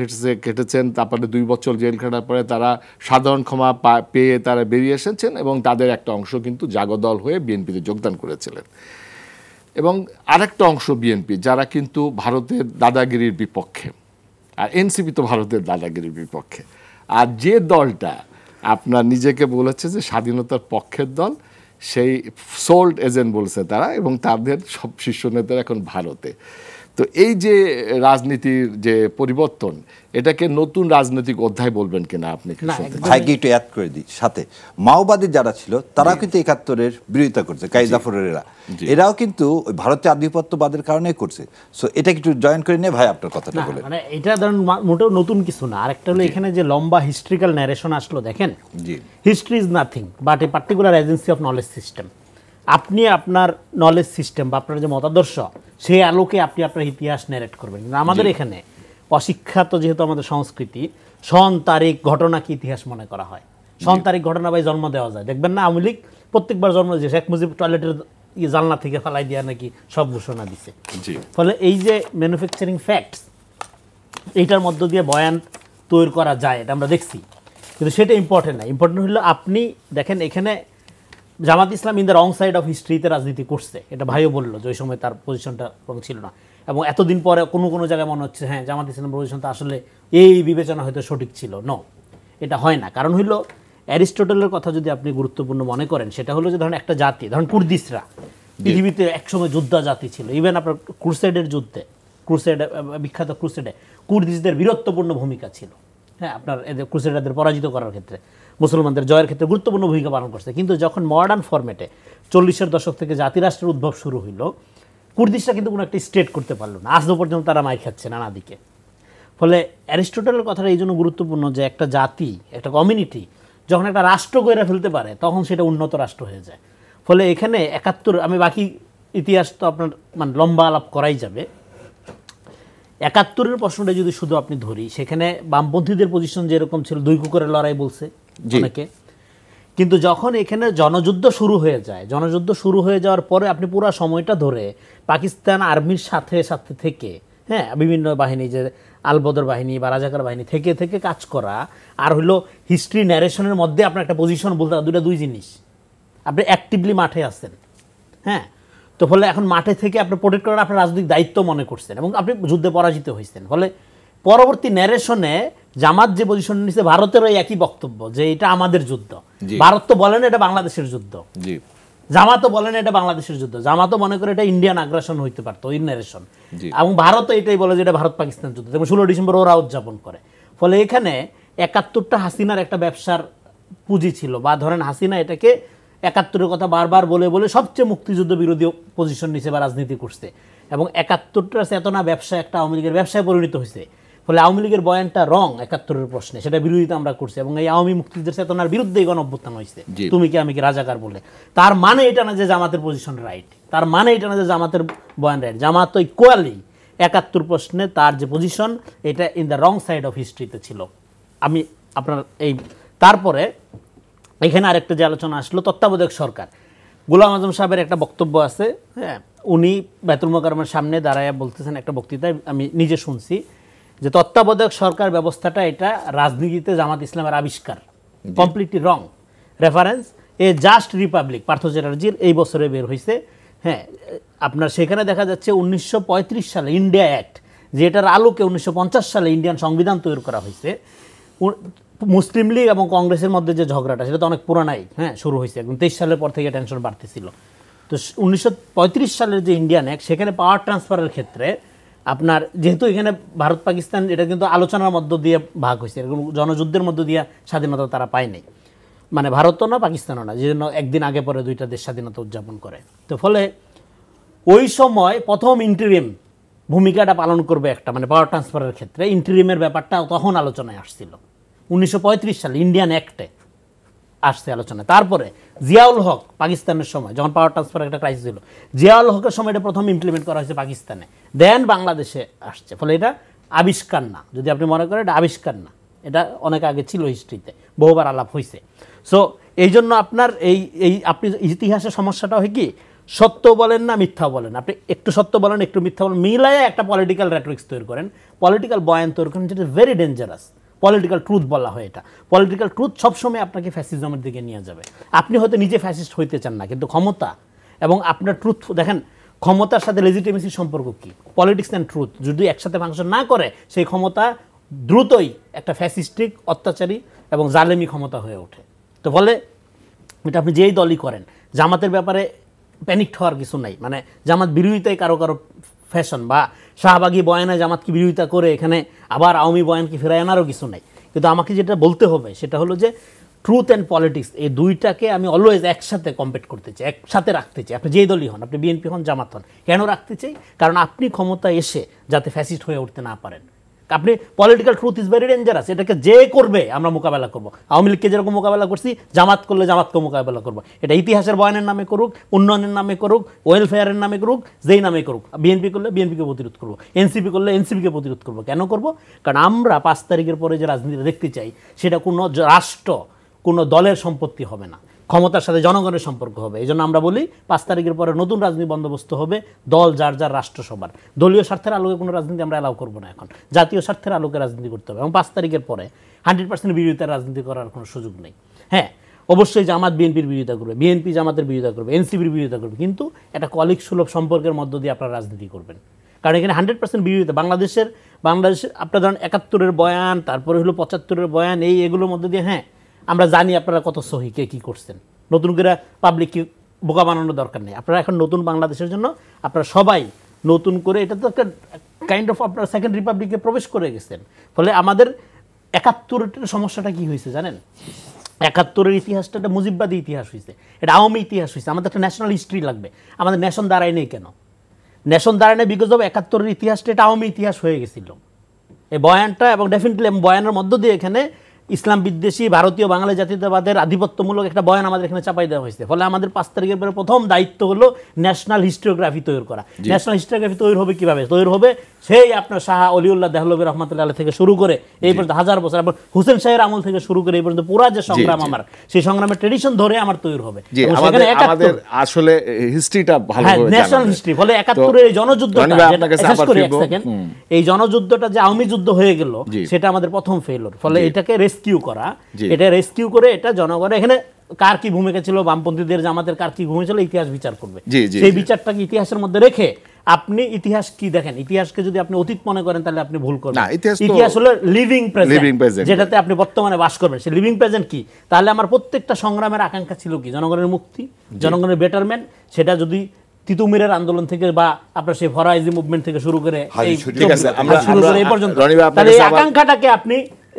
কেটেছেন, তারপরে 2 বছর জেল খাটার পরে তারা সাধারণ ক্ষমা পেয়ে তারা বেরিয়ে এসেছেন এবং তাদের একটা অংশ কিন্তু জাগদল হয়ে বিএনপিতে যোগদান করেছিলেন। এবং আরেকটা অংশ বিএনপি যারা কিন্তু ভারতের দাদাগিরির বিপক্ষে, আর এনসিপি তো ভারতের দাদাগিরির বিপক্ষে। আর যে দলটা আপনার নিজেকে বলেছে যে স্বাধীনতার পক্ষের দল, সেই সোল্ড এজেন্ট বলছে তারা, এবং তাদের সব শীর্ষ নেতারা এখন ভারতে। তো এই যে রাজনীতির যে পরিবর্তন, এটাকে নতুন রাজনৈতিক অধ্যায় বলবেন কিনা আপনি? ভাইকে একটু অ্যাড করে দিই, সাথে মাওবাদী যারা ছিল তারাও কিন্তু 71-এর বিরোধিতা করছে, কাজী জাফরের এরাও কিন্তু ওই ভারতীয় আধিপত্যবাদের কারণে করছে। সো এটা একটু জয়েন করে নিয়ে ভাই আপনার কথাটা বলেন। মানে এটা ধরুন মোটেও নতুন কিছু না। আরেকটা হলো এখানে যে লম্বা হিস্ট্রিক্যাল ন্যারেশন আসলো, দেখেন history is nothing but a particular agency of knowledge system. আপনি আপনার নলেজ সিস্টেম বা আপনার যে মতাদর্শ সেই আলোকে আপনি আপনার ইতিহাস ন্যারেট করবেন। কিন্তু আমাদের এখানে অশিক্ষাত যেহেতু আমাদের সংস্কৃতি, সন তারিখ ঘটনাকে ইতিহাস মনে করা হয়। সন তারিখ ঘটনা ভাই জন্ম দেওয়া যায়, দেখবেন না আওয়ামী লীগ প্রত্যেকবার জন্ম দিয়েছে, শেখ মুজিব টয়লেটের জানলা থেকে ফালাই দিয়া নাকি সব ঘোষণা দিছে। ফলে এই যে ম্যানুফ্যাকচারিং ফ্যাক্টস, এইটার মধ্য দিয়ে বয়ান তৈরি করা যায়, এটা আমরা দেখছি, কিন্তু সেটা ইম্পর্টেন্ট না। ইম্পর্টেন্ট হলো আপনি দেখেন এখানে Jamaat Islam in the wrong side of হিস্ট্রিতে রাজনীতি করছে, এটা ভাইও বললো যে ওই সময় তার পজিশনটা ছিল না। এবং এতদিন পরে কোনো জায়গায় মনে হচ্ছে হ্যাঁ জামাত ইসলামের পজিশনটা আসলে এই বিবেচনা হয়তো সঠিক ছিল। নো, এটা হয় না। কারণ হইলো অ্যারিস্টটলের কথা যদি আপনি গুরুত্বপূর্ণ মনে করেন, সেটা হলো যে ধরেন একটা জাতি, ধরেন কুর্দিশরা পৃথিবীতে একসময় যোদ্ধা জাতি ছিল। ইভেন আপনার ক্রুসেডের যুদ্ধে, বিখ্যাত ক্রুসেডে কুর্দিশদের বীরত্বপূর্ণ ভূমিকা ছিল। হ্যাঁ, আপনার এদের ক্রুসেডারদের পরাজিত করার ক্ষেত্রে, মুসলমানদের জয়ের ক্ষেত্রে গুরুত্বপূর্ণ ভূমিকা পালন করছে। কিন্তু যখন মডার্ন ফরম্যাটে 40-এর দশক থেকে জাতিরাষ্ট্রের উদ্ভব শুরু হইল, কুর্দিশরা কিন্তু কোনো একটা স্টেট করতে পারলো না, আজও পর্যন্ত তারা মাইর খাচ্ছে নানা দিকে। ফলে অ্যারিস্টটলের কথাটা এই জন্য গুরুত্বপূর্ণ যে একটা জাতি, একটা কমিউনিটি যখন একটা রাষ্ট্র গড়ে ফেলতে পারে তখন সেটা উন্নত রাষ্ট্র হয়ে যায়। ফলে এখানে 71, আমি বাকি ইতিহাস তো আপনার মানে লম্বা আলাপ করাই যাবে। 71-এর প্রশ্নটা যদি শুধু আপনি ধরি, সেখানে বামপন্থীদের পজিশন যেরকম ছিল, 2 কুকুরের লড়াই বলছে অনেকে। কিন্তু যখন এখানে জনযুদ্ধ শুরু হয়ে যায়, জনযুদ্ধ শুরু হয়ে যাওয়ার পরে আপনি পুরো সময়টা ধরে পাকিস্তান আর্মির সাথে সাথে থেকে, হ্যাঁ, বিভিন্ন বাহিনী যে আলবদর বাহিনী বা রাজাকার বাহিনী থেকে থেকে কাজ করা, আর হলো হিস্ট্রি ন্যারেশনের মধ্যে আপনার একটা পজিশন বলতে দুই জিনিস। আপনি অ্যাক্টিভলি মাঠে আছেন, হ্যাঁ, তো ফলে এখন মাঠে থেকে আপনি প্রোটেক্ট করার আপনার রাজনৈতিক দায়িত্ব মনে করছেন এবং আপনি যুদ্ধে পরাজিত হয়েছেন। ফলে পরবর্তী ন্যারেশনে জামাত যে পজিশন নিচ্ছে, ভারতেরও একই বক্তব্য যে এটা আমাদের যুদ্ধ। ভারত তো বলেন এটা বাংলাদেশের যুদ্ধ, জামাতও বলেন এটা বাংলাদেশের যুদ্ধ, জামাতও মনে করে এটা ইন্ডিয়ান আগ্রাসন হইতে পারতো ওই ন্যারেশন, এবং ভারতও এটাই বলে যে এটা ভারত পাকিস্তান যুদ্ধ, এবং 16 ডিসেম্বর ওরা উদযাপন করে। ফলে এখানে 71টা হাসিনার একটা ব্যবসার পুঁজি ছিল, বা ধরেন হাসিনা এটাকে 71-এর কথা বারবার বলে বলে সবচেয়ে মুক্তিযুদ্ধ বিরোধী পজিশন নিছে বা রাজনীতি করছে, এবং 71টার চেতনা ব্যবসা একটা আওয়ামী লীগের ব্যবসায় পরিণত হয়েছে। ফলে আওয়ামী লীগের বয়ানটা রং 71-এর প্রশ্নে, সেটা বিরোধিতা আমরা করছি, এবং এই আওয়ামী মুক্তিযুদ্ধের চেতনার বিরুদ্ধে গণ অভ্যুত্থান হয়েছে, তুমি কি আমি কি রাজাকার বলে। তার মানে এটা না যে জামাতের পজিশন রাইট, তার মানে এটা না যে জামাতের বয়ান রাইট। জামাত তো ইকুয়ালি 71 প্রশ্নে তার যে পজিশন, এটা in the wrong side of হিস্ট্রিতে ছিল। আমি আপনার এই তারপরে এখানে আরেকটা যে আলোচনা আসলো, তত্ত্বাবধায়ক সরকার, গোলাম আজম সাহেবের একটা বক্তব্য আছে, হ্যাঁ, উনি বাইতুল মোকাররমের সামনে দাঁড়ায় বলতেছেন একটা বক্তৃতায়, আমি নিজে শুনছি, যে তত্ত্বাবধায়ক সরকার ব্যবস্থাটা এটা রাজনীতিতে জামাত ইসলামের আবিষ্কার, কমপ্লিটলি রং। রেফারেন্স এ জাস্ট রিপাবলিক, পার্থ চ্যাটার্জির, এই বছরে বের হয়েছে। হ্যাঁ, আপনার সেখানে দেখা যাচ্ছে 1935 সালে ইন্ডিয়া অ্যাক্ট, যেটার আলোকে 1950 সালে ইন্ডিয়ান সংবিধান তৈরি করা হয়েছে। মুসলিম লীগ এবং কংগ্রেসের মধ্যে যে ঝগড়াটা, সেটা তো অনেক পুরানাই, হ্যাঁ, শুরু হয়েছে একদম 23 সালের পর থেকে টেনশন বাড়তেছিল। তো 1935 সালের যে ইন্ডিয়ান অ্যাক্ট, সেখানে পাওয়ার ট্রান্সফারের ক্ষেত্রে আপনার যেহেতু এখানে ভারত পাকিস্তান, এটা কিন্তু আলোচনার মধ্য দিয়ে ভাগ হয়েছে, এরকম জনযুদ্ধের মধ্য দিয়ে স্বাধীনতা তারা পায়নি, মানে ভারতও না পাকিস্তানও না, যে জন্য একদিন আগে পরে দুইটা দেশ স্বাধীনতা উদযাপন করে। তো ফলে ওই সময় প্রথম ইন্টারিম ভূমিকাটা পালন করবে একটা, মানে পাওয়ার ট্রান্সফারের ক্ষেত্রে ইন্টারিমের ব্যাপারটা তখন আলোচনায় আসছিল 1935 সালে ইন্ডিয়ান অ্যাক্টে আসছে আলোচনায়। তারপরে জিয়াউল হক পাকিস্তানের সময় যখন পাওয়ার ট্রান্সফার একটা ক্রাইসিস ছিল, জিয়াউল হকের সময় এটা প্রথম ইমপ্লিমেন্ট করা হয়েছে পাকিস্তানে, দেন বাংলাদেশে আসছে। ফলে এটা আবিষ্কার না, যদি আপনি মনে করেন এটা আবিষ্কার না, এটা অনেক আগে ছিল হিস্ট্রিতে, বহুবার আলাপ হয়েছে। সো এই জন্য আপনার এই আপনি ইতিহাসের সমস্যাটা হয় কি, সত্য বলেন না মিথ্যা বলেন, আপনি একটু সত্য বলেন একটু মিথ্যা বলেন, মিলায় একটা পলিটিক্যাল রেটরিক্স তৈরি করেন, পলিটিক্যাল বয়ান তৈরি করেন, যেটা ভেরি ডেঞ্জারাস। পলিটিক্যাল ট্রুথ বলা হয় এটা। পলিটিক্যাল ট্রুথ সবসময় আপনাকে ফ্যাসিজমের দিকে নিয়ে যাবে। আপনি হয়তো নিজে ফ্যাসিস্ট হইতে চান না, কিন্তু ক্ষমতা এবং আপনার ট্রুথ দেখেন, ক্ষমতার সাথে লেজিটিমেসির সম্পর্ক কি, পলিটিক্স অ্যান্ড ট্রুথ যদি একসাথে ফাংশন না করে, সেই ক্ষমতা দ্রুতই একটা ফ্যাসিস্টিক, অত্যাচারী এবং জালেমি ক্ষমতা হয়ে ওঠে। তো ফলে এটা আপনি যেই দলই করেন, জামাতের ব্যাপারে প্যানিক হওয়ার কিছু নাই, মানে জামাত বিরোধিতায় কারো কারো ফ্যাশন বা শাহবাগী বয়ানে জামাতকে বিরোধিতা করে এখানে আবার আওয়ামী বয়ানকে ফেরায় আনারও কিছু নাই। কিন্তু আমাকে যেটা বলতে হবে সেটা হলো যে ট্রুথ অ্যান্ড পলিটিক্স এই দুইটাকে আমি অলওয়েজ একসাথে কম্পিট করতে চাই, একসাথে রাখতে চাই। আপনি যেই দলই হন, আপনি বিএনপি হন, জামাত হন, কেন রাখতে চাই? কারণ আপনি ক্ষমতা এসে যাতে ফ্যাসিস্ট হয়ে উঠতে না পারেন। আপনি political truth is very dangerous, এটাকে যে করবে আমরা মোকাবেলা করবো। আওয়ামী লীগকে যেরকম মোকাবেলা করছি, জামাত করলে জামাতকে মোকাবেলা করবো। এটা ইতিহাসের বয়ানের নামে করুক, উন্নয়নের নামে করুক, ওয়েলফেয়ারের নামে করুক, যেই নামে করুক। বিএনপি করলে বিএনপিকে প্রতিরোধ করবো, এনসিপি করলে এনসিপিকে প্রতিরোধ করবো। কেন করবো? কারণ আমরা 5 তারিখের পরে যে রাজনীতিটা দেখতে চাই, সেটা কোনো রাষ্ট্র, কোনো দলের সম্পত্তি হবে না, ক্ষমতার সাথে জনগণের সম্পর্ক হবে। এই জন্য আমরা বলি 5 তারিখের পরে নতুন রাজনীতি বন্দোবস্ত হবে, দল যার যার রাষ্ট্রসভার। দলীয় স্বার্থের আলোকে কোনো রাজনীতি আমরা অ্যালাউ করবো না, এখন জাতীয় স্বার্থের আলোকে রাজনীতি করতে হবে। এবং 5 তারিখের পরে 100% বিরোধিতার রাজনীতি করার কোনো সুযোগ নেই। হ্যাঁ, অবশ্যই জামাত বিএনপির বিরোধিতা করবে, বিএনপি জামাতের বিরোধিতা করবে, এনসিপির বিরোধিতা করবে, কিন্তু একটা কলিগ সুলভ সম্পর্কের মধ্য দিয়ে আপনারা রাজনীতি করবেন। কারণ এখানে 100% বিরোধিতা বাংলাদেশের আপনার ধরেন 71-এর বয়ান, তারপরে হলো 75-এর বয়ান, এগুলোর মধ্যে দিয়ে হ্যাঁ আমরা জানি আপনারা কত সহি, কে কী করছেন। নতুন করে পাবলিককে বোকা বানানোর দরকার নেই। আপনারা এখন নতুন বাংলাদেশের জন্য আপনারা সবাই নতুন করে, এটা তো একটা কাইন্ড অফ আপনারা সেকেন্ড রিপাবলিকে প্রবেশ করে গেছেন। ফলে আমাদের 71-এর সমস্যাটা কি হয়েছে জানেন? 71-এর ইতিহাসটা একটা মুজিববাদী ইতিহাস হয়েছে, এটা আওয়ামী ইতিহাস হয়েছে। আমাদের একটা ন্যাশনাল হিস্ট্রি লাগবে। আমাদের ন্যাশন দাঁড়ায় নেই কেন? ন্যাশন দাঁড়ায় নেই বিকজ অফ 71-এর ইতিহাসটা এটা আওয়ামী ইতিহাস হয়ে গেছিল। এই বয়ানটা এবং ডেফিনেটলি বয়ানের মধ্য দিয়ে এখানে ইসলাম বিদ্বেষী, ভারতীয় বাঙালি জাতীয়তাবাদের আধিপত্যমূলক একটা বয়ান আমাদের এখানে চাপাই দেওয়া হয়েছে। ফলে আমাদের 5 তারিখের পরে প্রথম দায়িত্ব হলো ন্যাশনাল হিস্টোগ্রাফি তৈরি করা। ন্যাশনাল হিস্টোগ্রাফি তৈরি হবে কিভাবে? তৈরি হবে সেই আপনার শাহ অলিউল্লাহ দেহলভী রহমতুল্লাহ থেকে শুরু করে এই পর্যন্ত 1000 বছর, আবার হুসেন শাহের আমল থেকে শুরু করে এই পর্যন্ত পুরা যে সংগ্রাম, আমার সেই সংগ্রামের ট্রেডিশন ধরে আমার তৈরি হবে। আমাদের আসলে হিস্ট্রিটা ভালো হবে, ন্যাশনাল হিস্ট্রি। ফলে 71-এর এই জনযুদ্ধটা, এই জনযুদ্ধটা যে আওয়ামী যুদ্ধ হয়ে গেল, সেটা আমাদের প্রথম ফেইলিওর। ফলে এটাকে রেস্কিউ করা, এটা রেস্কিউ করে এটা জনগণের এখানে কার কি ভূমিকা ছিল, বামপন্থীদের জামাতের কার কি ভূমিকা ছিল, ইতিহাস বিচার করবে। সেই বিচারটাকে ইতিহাসের মধ্যে রেখে আপনি ইতিহাস কি দেখেন, ইতিহাসকে যদি আপনি অতীত মনে করেন তাহলে আপনি ভুল করবেন। ইতিহাস হলো লিভিং প্রেজেন্ট, যেটাতে আপনি বর্তমানে বাস করবেন। সেই লিভিং প্রেজেন্ট কি? তাহলে আমার প্রত্যেকটা সংগ্রামের আকাঙ্ক্ষা ছিল কি? জনগণের মুক্তি, জনগণের বেটারমেন্ট। সেটা যদি তিতুমিরের আন্দোলন থেকে বা আপনার সেই ফরাইজি মুভমেন্ট থেকে শুরু করে এই পর্যন্ত, তাহলে এই আকাঙ্ক্ষাটাকে আপনি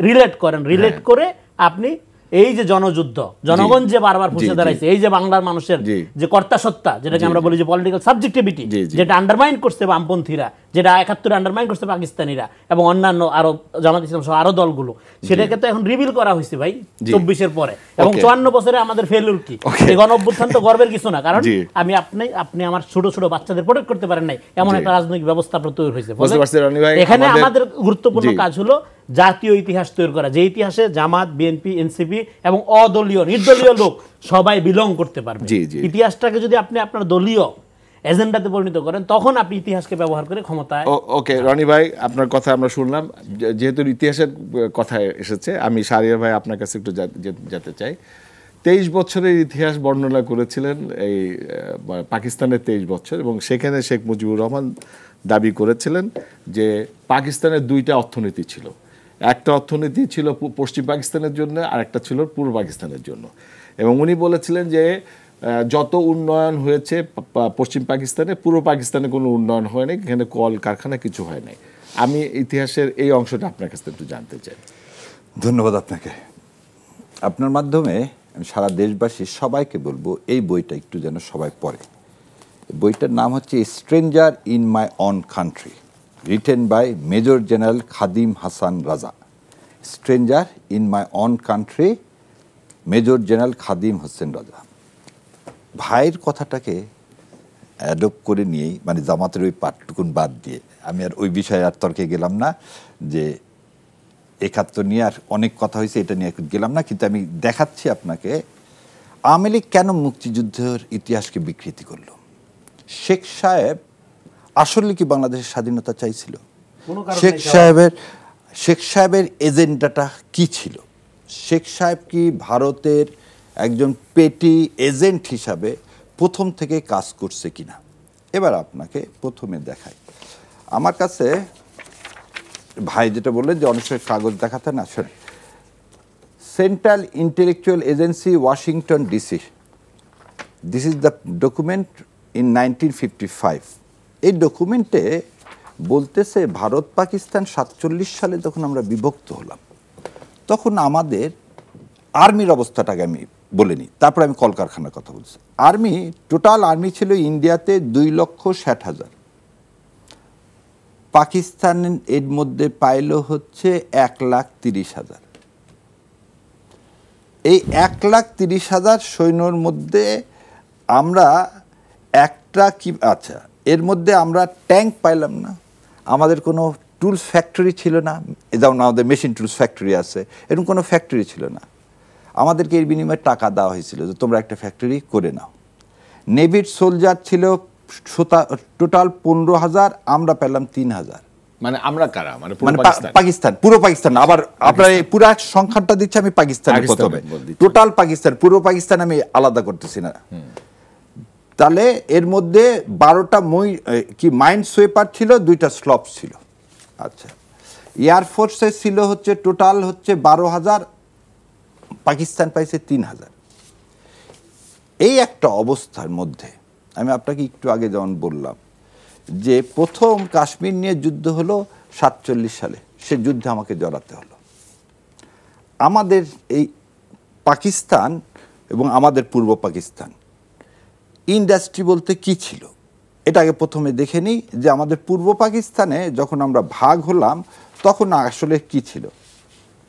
রিলেট করেন, রিলেট করে আপনি এই যে জনযুদ্ধ, জনগণ যে বারবার ফুসে দাঁড়াইছে, এই যে বাংলার মানুষের যে কর্তা সত্তা, যেটাকে আমরা বলি যে পলিটিক্যাল সাবজেক্টিভিটি, যেটা আন্ডারমাইন করছে বামপন্থীরা, যেটা 71-এ আন্ডারমাইন করছে পাকিস্তানিরা এবং অন্যান্য আরো জামাত ইসলাম সহ আরো দলগুলো, সেটাকে তো এখন রিভিল করা হয়েছে ভাই 24-এর পরে। এবং 54 বছরে আমাদের ফেলিউর কি? এই গণ অভ্যুত্থান তো গর্বের কিছু না, কারণ আপনি আমার ছোট ছোট বাচ্চাদের প্রোটেক্ট করতে পারেন নাই, এমন একটা রাজনৈতিক ব্যবস্থা তৈরি হয়েছে। এখানে আমাদের গুরুত্বপূর্ণ কাজ হলো জাতীয় ইতিহাস তৈরি করা, যে ইতিহাসে জামাত, বিএনপি, এনসিপি এবং অদলীয় নির্দলীয় লোক সবাই বিলং করতে পারবে। ইতিহাসটাকে যদি আপনি আপনার দলীয় এজেন্ডাতে পরিণত করেন, তখন আপনি ইতিহাসকে ব্যবহার করে ক্ষমতায়। ওকে রনি ভাই, আপনার কথা আমরা শুনলাম। যেহেতু ইতিহাসের কথা এসেছে, আমি শাহরিয়ার ভাই আপনার কাছে একটু যেতে চাই। 23 বছরের ইতিহাস বর্ণনা করেছিলেন এই পাকিস্তানের 23 বছর, এবং সেখানে শেখ মুজিবুর রহমান দাবি করেছিলেন যে পাকিস্তানের 2টা অর্থনীতি ছিল। একটা অর্থনীতি ছিল পশ্চিম পাকিস্তানের জন্য, আর একটা ছিল পূর্ব পাকিস্তানের জন্য। এবং উনি বলেছিলেন যে যত উন্নয়ন হয়েছে পশ্চিম পাকিস্তানে, পূর্ব পাকিস্তানে কোনো উন্নয়ন হয়নি, এখানে কল কারখানা কিছু হয় নাই। আমি ইতিহাসের এই অংশটা আপনার কাছে একটু জানতে চাই। ধন্যবাদ আপনাকে। আপনার মাধ্যমে আমি সারা দেশবাসী সবাইকে বলবো এই বইটা একটু যেন সবাই পড়ে। বইটার নাম হচ্ছে stranger in my own country, written by major general Khadim Hassan Raja. Stranger in my own country, major general Khadim Hossain Raja. ভাইয়ের কথাটাকে অ্যাডপ্ট করে নিয়েই, মানে জামাতের ওই পাঠটুকুন বাদ দিয়ে, আমি আর ওই বিষয়ে আর তর্কে গেলাম না, যে ৭১ নিয়ে আর অনেক কথা হয়েছে এটা নিয়ে গেলাম না, কিন্তু আমি দেখাচ্ছি আপনাকে আওয়ামী লীগ কেন মুক্তিযুদ্ধের ইতিহাসকে বিকৃতি করলো। শেখ সাহেব আসলে কি বাংলাদেশের স্বাধীনতা চাইছিল? শেখ সাহেবের এজেন্ডাটা কি ছিল? শেখ সাহেব কি ভারতের একজন পেটি এজেন্ট হিসাবে প্রথম থেকে কাজ করছে কিনা? এবার আপনাকে প্রথমে দেখাই। আমার কাছে ভাই যেটা বললেন যে অনেক সময় কাগজ দেখাতে না, শোনেন, central intellectual agency, Washington DC, this is the document in 1955। এই ডকুমেন্টে বলতেছে ভারত পাকিস্তান 47 সালে যখন আমরা বিভক্ত হলাম, তখন আমাদের আর্মির অবস্থাটাকে আমি বলে নিই, তারপর আমি কলকারখানার কথা বলছি। আর্মি, টোটাল আর্মি ছিল ইন্ডিয়াতে 2,60,000, পাকিস্তান এর মধ্যে পাইল হচ্ছে 1,30,000। এই 1,30,000 সৈন্যর মধ্যে আমরা একটা কি, আচ্ছা, এর মধ্যে আমরা ট্যাঙ্ক পাইলাম না, আমাদের কোনো টুলস ফ্যাক্টরি ছিল না, যেমন আমাদের মেশিন টুলস ফ্যাক্টরি আছে, এরকম কোনো ফ্যাক্টরি ছিল না। আমাদেরকে এর বিনিময়ে টাকা দেওয়া হয়েছিল যে তোমরা একটা ফ্যাক্টরি করে নাও। নেভির সোলজার ছিল টোটাল 15,000, আমরা পেলাম 3,000। মানে আমরা কারা? মানে পাকিস্তান, পুরো পাকিস্তান। আবার আপনার এই পুরো সংখ্যাটা দিচ্ছি আমি পাকিস্তানের প্রথমে, টোটাল পাকিস্তান, পুরো পাকিস্তান আমি আলাদা করতেছি না। তাহলে এর মধ্যে 12টা মাইন্ড সুইপার ছিল, 2টা স্লপ ছিল। আচ্ছা, এয়ারফোর্সে ছিল হচ্ছে টোটাল হচ্ছে 12,000, পাকিস্তান পাইছে 3,000। এই একটা অবস্থার মধ্যে আমি আপনাকে একটু আগে যেমন বললাম যে প্রথম কাশ্মীর নিয়ে যুদ্ধ হলো 47 সালে, সে যুদ্ধে আমাকে জড়াতে হলো। আমাদের এই পাকিস্তান এবং আমাদের পূর্ব পাকিস্তান ইন্ডাস্ট্রি বলতে কি ছিল এটা আগে প্রথমে দেখে নিই, যে আমাদের পূর্ব পাকিস্তানে যখন আমরা ভাগ হলাম তখন আসলে কি ছিল।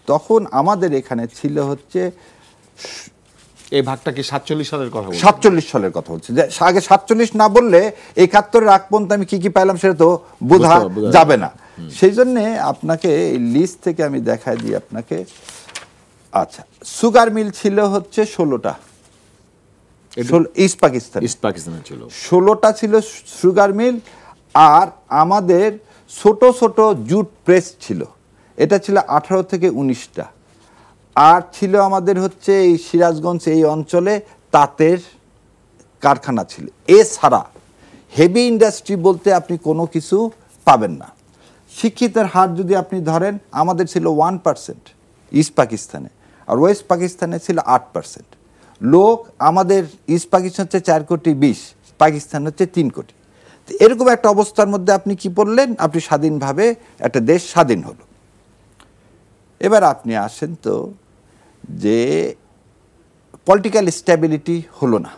তখন আমাদের এখানে ছিল হচ্ছে, এই ভাগটা কি 47 সালের কথা? 47 সালের কথা হচ্ছে, যে আগে 47 না বললে 71-এর আগ পর্যন্ত আমি কি কি পাইলাম সেটা তো বোঝা যাবে না। সেই জন্যে আপনাকে এই লিস্ট থেকে আমি দেখাই দিই আপনাকে। আচ্ছা, সুগার মিল ছিল হচ্ছে 16টা, ইস্ট পাকিস্তানে ছিল 16টা ছিল সুগার মিল। আর আমাদের ছোট ছোট জুট প্রেস ছিল, এটা ছিল 18 থেকে 19টা। আর ছিল আমাদের হচ্ছে এই সিরাজগঞ্জ এই অঞ্চলে তাঁতের কারখানা ছিল। এছাড়া হেভি ইন্ডাস্ট্রি বলতে আপনি কোনো কিছু পাবেন না। শিক্ষিতের হার যদি আপনি ধরেন, আমাদের ছিল 1% ইস্ট পাকিস্তানে, আর ওয়েস্ট পাকিস্তানে ছিল 8%। লোক আমাদের ইস্ট পাকিস্তান হচ্ছে 4,20,00,000, পাকিস্তান হচ্ছে 3 কোটি। তো এরকম একটা অবস্থার মধ্যে আপনি কি বললেন, আপনি স্বাধীনভাবে একটা দেশ স্বাধীন হলো। এবার আপনি আসেন তো যে পলিটিক্যাল স্ট্যাবিলিটি হলো না।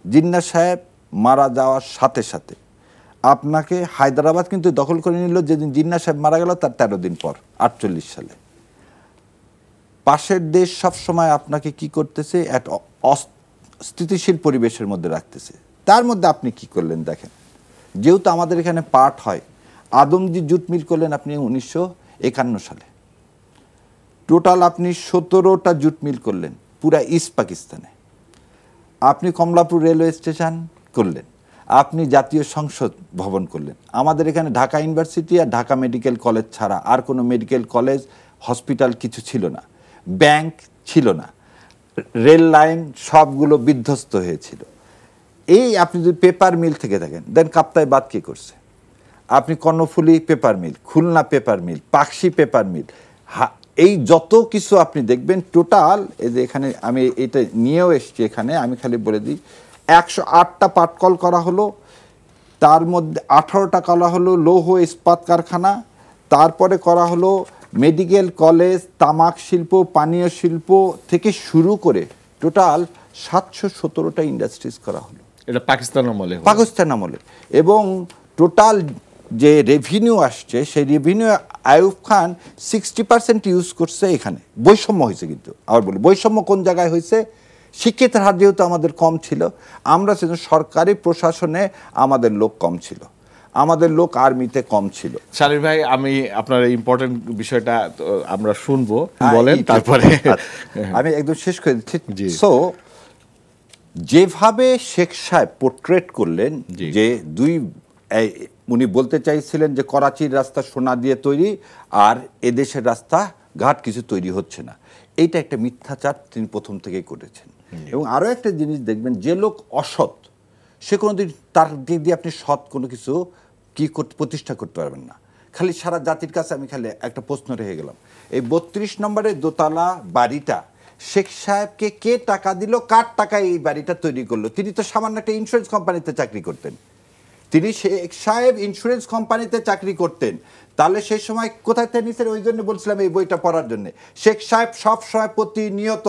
জিন্না সাহেব মারা যাওয়ার সাথে সাথে আপনাকে হায়দ্রাবাদ কিন্তু দখল করে নিল। যেদিন জিন্না সাহেব মারা গেল তার 13 দিন পর, 48 সালে। পাশের দেশ সবসময় আপনাকে কি করতেছে, একটা অস্থিতিশীল পরিবেশের মধ্যে রাখতেছে। তার মধ্যে আপনি কি করলেন দেখেন, যেহেতু আমাদের এখানে পাট হয়, আদমজি জুট মিল করলেন আপনি 1951 সালে। টোটাল আপনি 17টা জুট মিল করলেন পুরা ইস্ট পাকিস্তানে। আপনি কমলাপুর রেলওয়ে স্টেশন করলেন, আপনি জাতীয় সংসদ ভবন করলেন। আমাদের এখানে ঢাকা ইউনিভার্সিটি আর ঢাকা মেডিকেল কলেজ ছাড়া আর কোনো মেডিকেল কলেজ, হসপিটাল কিছু ছিল না, ব্যাংক ছিল না, রেল লাইন সবগুলো বিধ্বস্ত হয়েছিল। এই আপনি যদি পেপার মিল থেকে থাকেন, দেন কাপ্তাই বাদ কে করছে? আপনি Karnaphuli paper mill, Khulna paper mill, Pakshi paper mill, এই যত কিছু আপনি দেখবেন টোটাল, এই যে এখানে আমি এটা নিয়েও এসছি, এখানে আমি খালি বলে দিই 108টা পাটকল করা হলো, তার মধ্যে 18টা করা হলো লৌহ ইস্পাত কারখানা, তারপরে করা হলো মেডিকেল কলেজ, তামাক শিল্প, পানীয় শিল্প থেকে শুরু করে টোটাল 717টা ইন্ডাস্ট্রিজ করা হলো। এটা পাকিস্তান আমলে, পাকিস্তান আমলে। এবং টোটাল যে রেভিনিউ আসছে সেই রেভিনিউ আইয়ুব খান 60% ইউজ করছে এখানে। বৈষম্য হয়েছে, কিন্তু আবার বলি বৈষম্য কোন জায়গায় হয়েছে? শিক্ষিতের হার যেহেতু আমাদের কম ছিল, আমরা ছিল সরকারি প্রশাসনে আমাদের লোক কম ছিল, আমাদের লোক আর্মিতে কম ছিল। শালির ভাই, আমি আপনার ইম্পর্টেন্ট বিষয়টা আমরা শুনবো, বলেন তারপরে আমি একদম শেষ করে দিচ্ছি। সো যেভাবে শেখ সাহেব পোর্ট্রেট করলেন যে উনি বলতে চাইছিলেন যে করাচির রাস্তা সোনা দিয়ে তৈরি আর এদেশের রাস্তা ঘাট কিছু তৈরি হচ্ছে না, এইটা একটা মিথ্যাচার তিনি প্রথম থেকেই করেছেন। এবং আরও একটা জিনিস দেখবেন, যে লোক অসৎ সে কোনোদিন তার দিক দিয়ে আপনি সৎ কোনো কিছু প্রতিষ্ঠা করতে পারবেন না। খালি সারা জাতির কাছে আমি খালি একটা প্রশ্ন রেখে গেলাম, এই 32 নম্বরের দোতলা বাড়িটা শেখ সাহেবকে কে টাকা দিল, কার টাকায় এই বাড়িটা তৈরি করলো? তিনি তো সামান্য একটা ইন্স্যুরেন্স কোম্পানিতে চাকরি করতেন। তিনি শেখ সাহেব ইন্স্যুরেন্স কোম্পানিতে চাকরি করতেন, তাহলে সেই সময় কোথায় নিছেন? ওই জন্য বলছিলাম এই বইটা পড়ার জন্য। শেখ সাহেব সব সময় প্রতিনিয়ত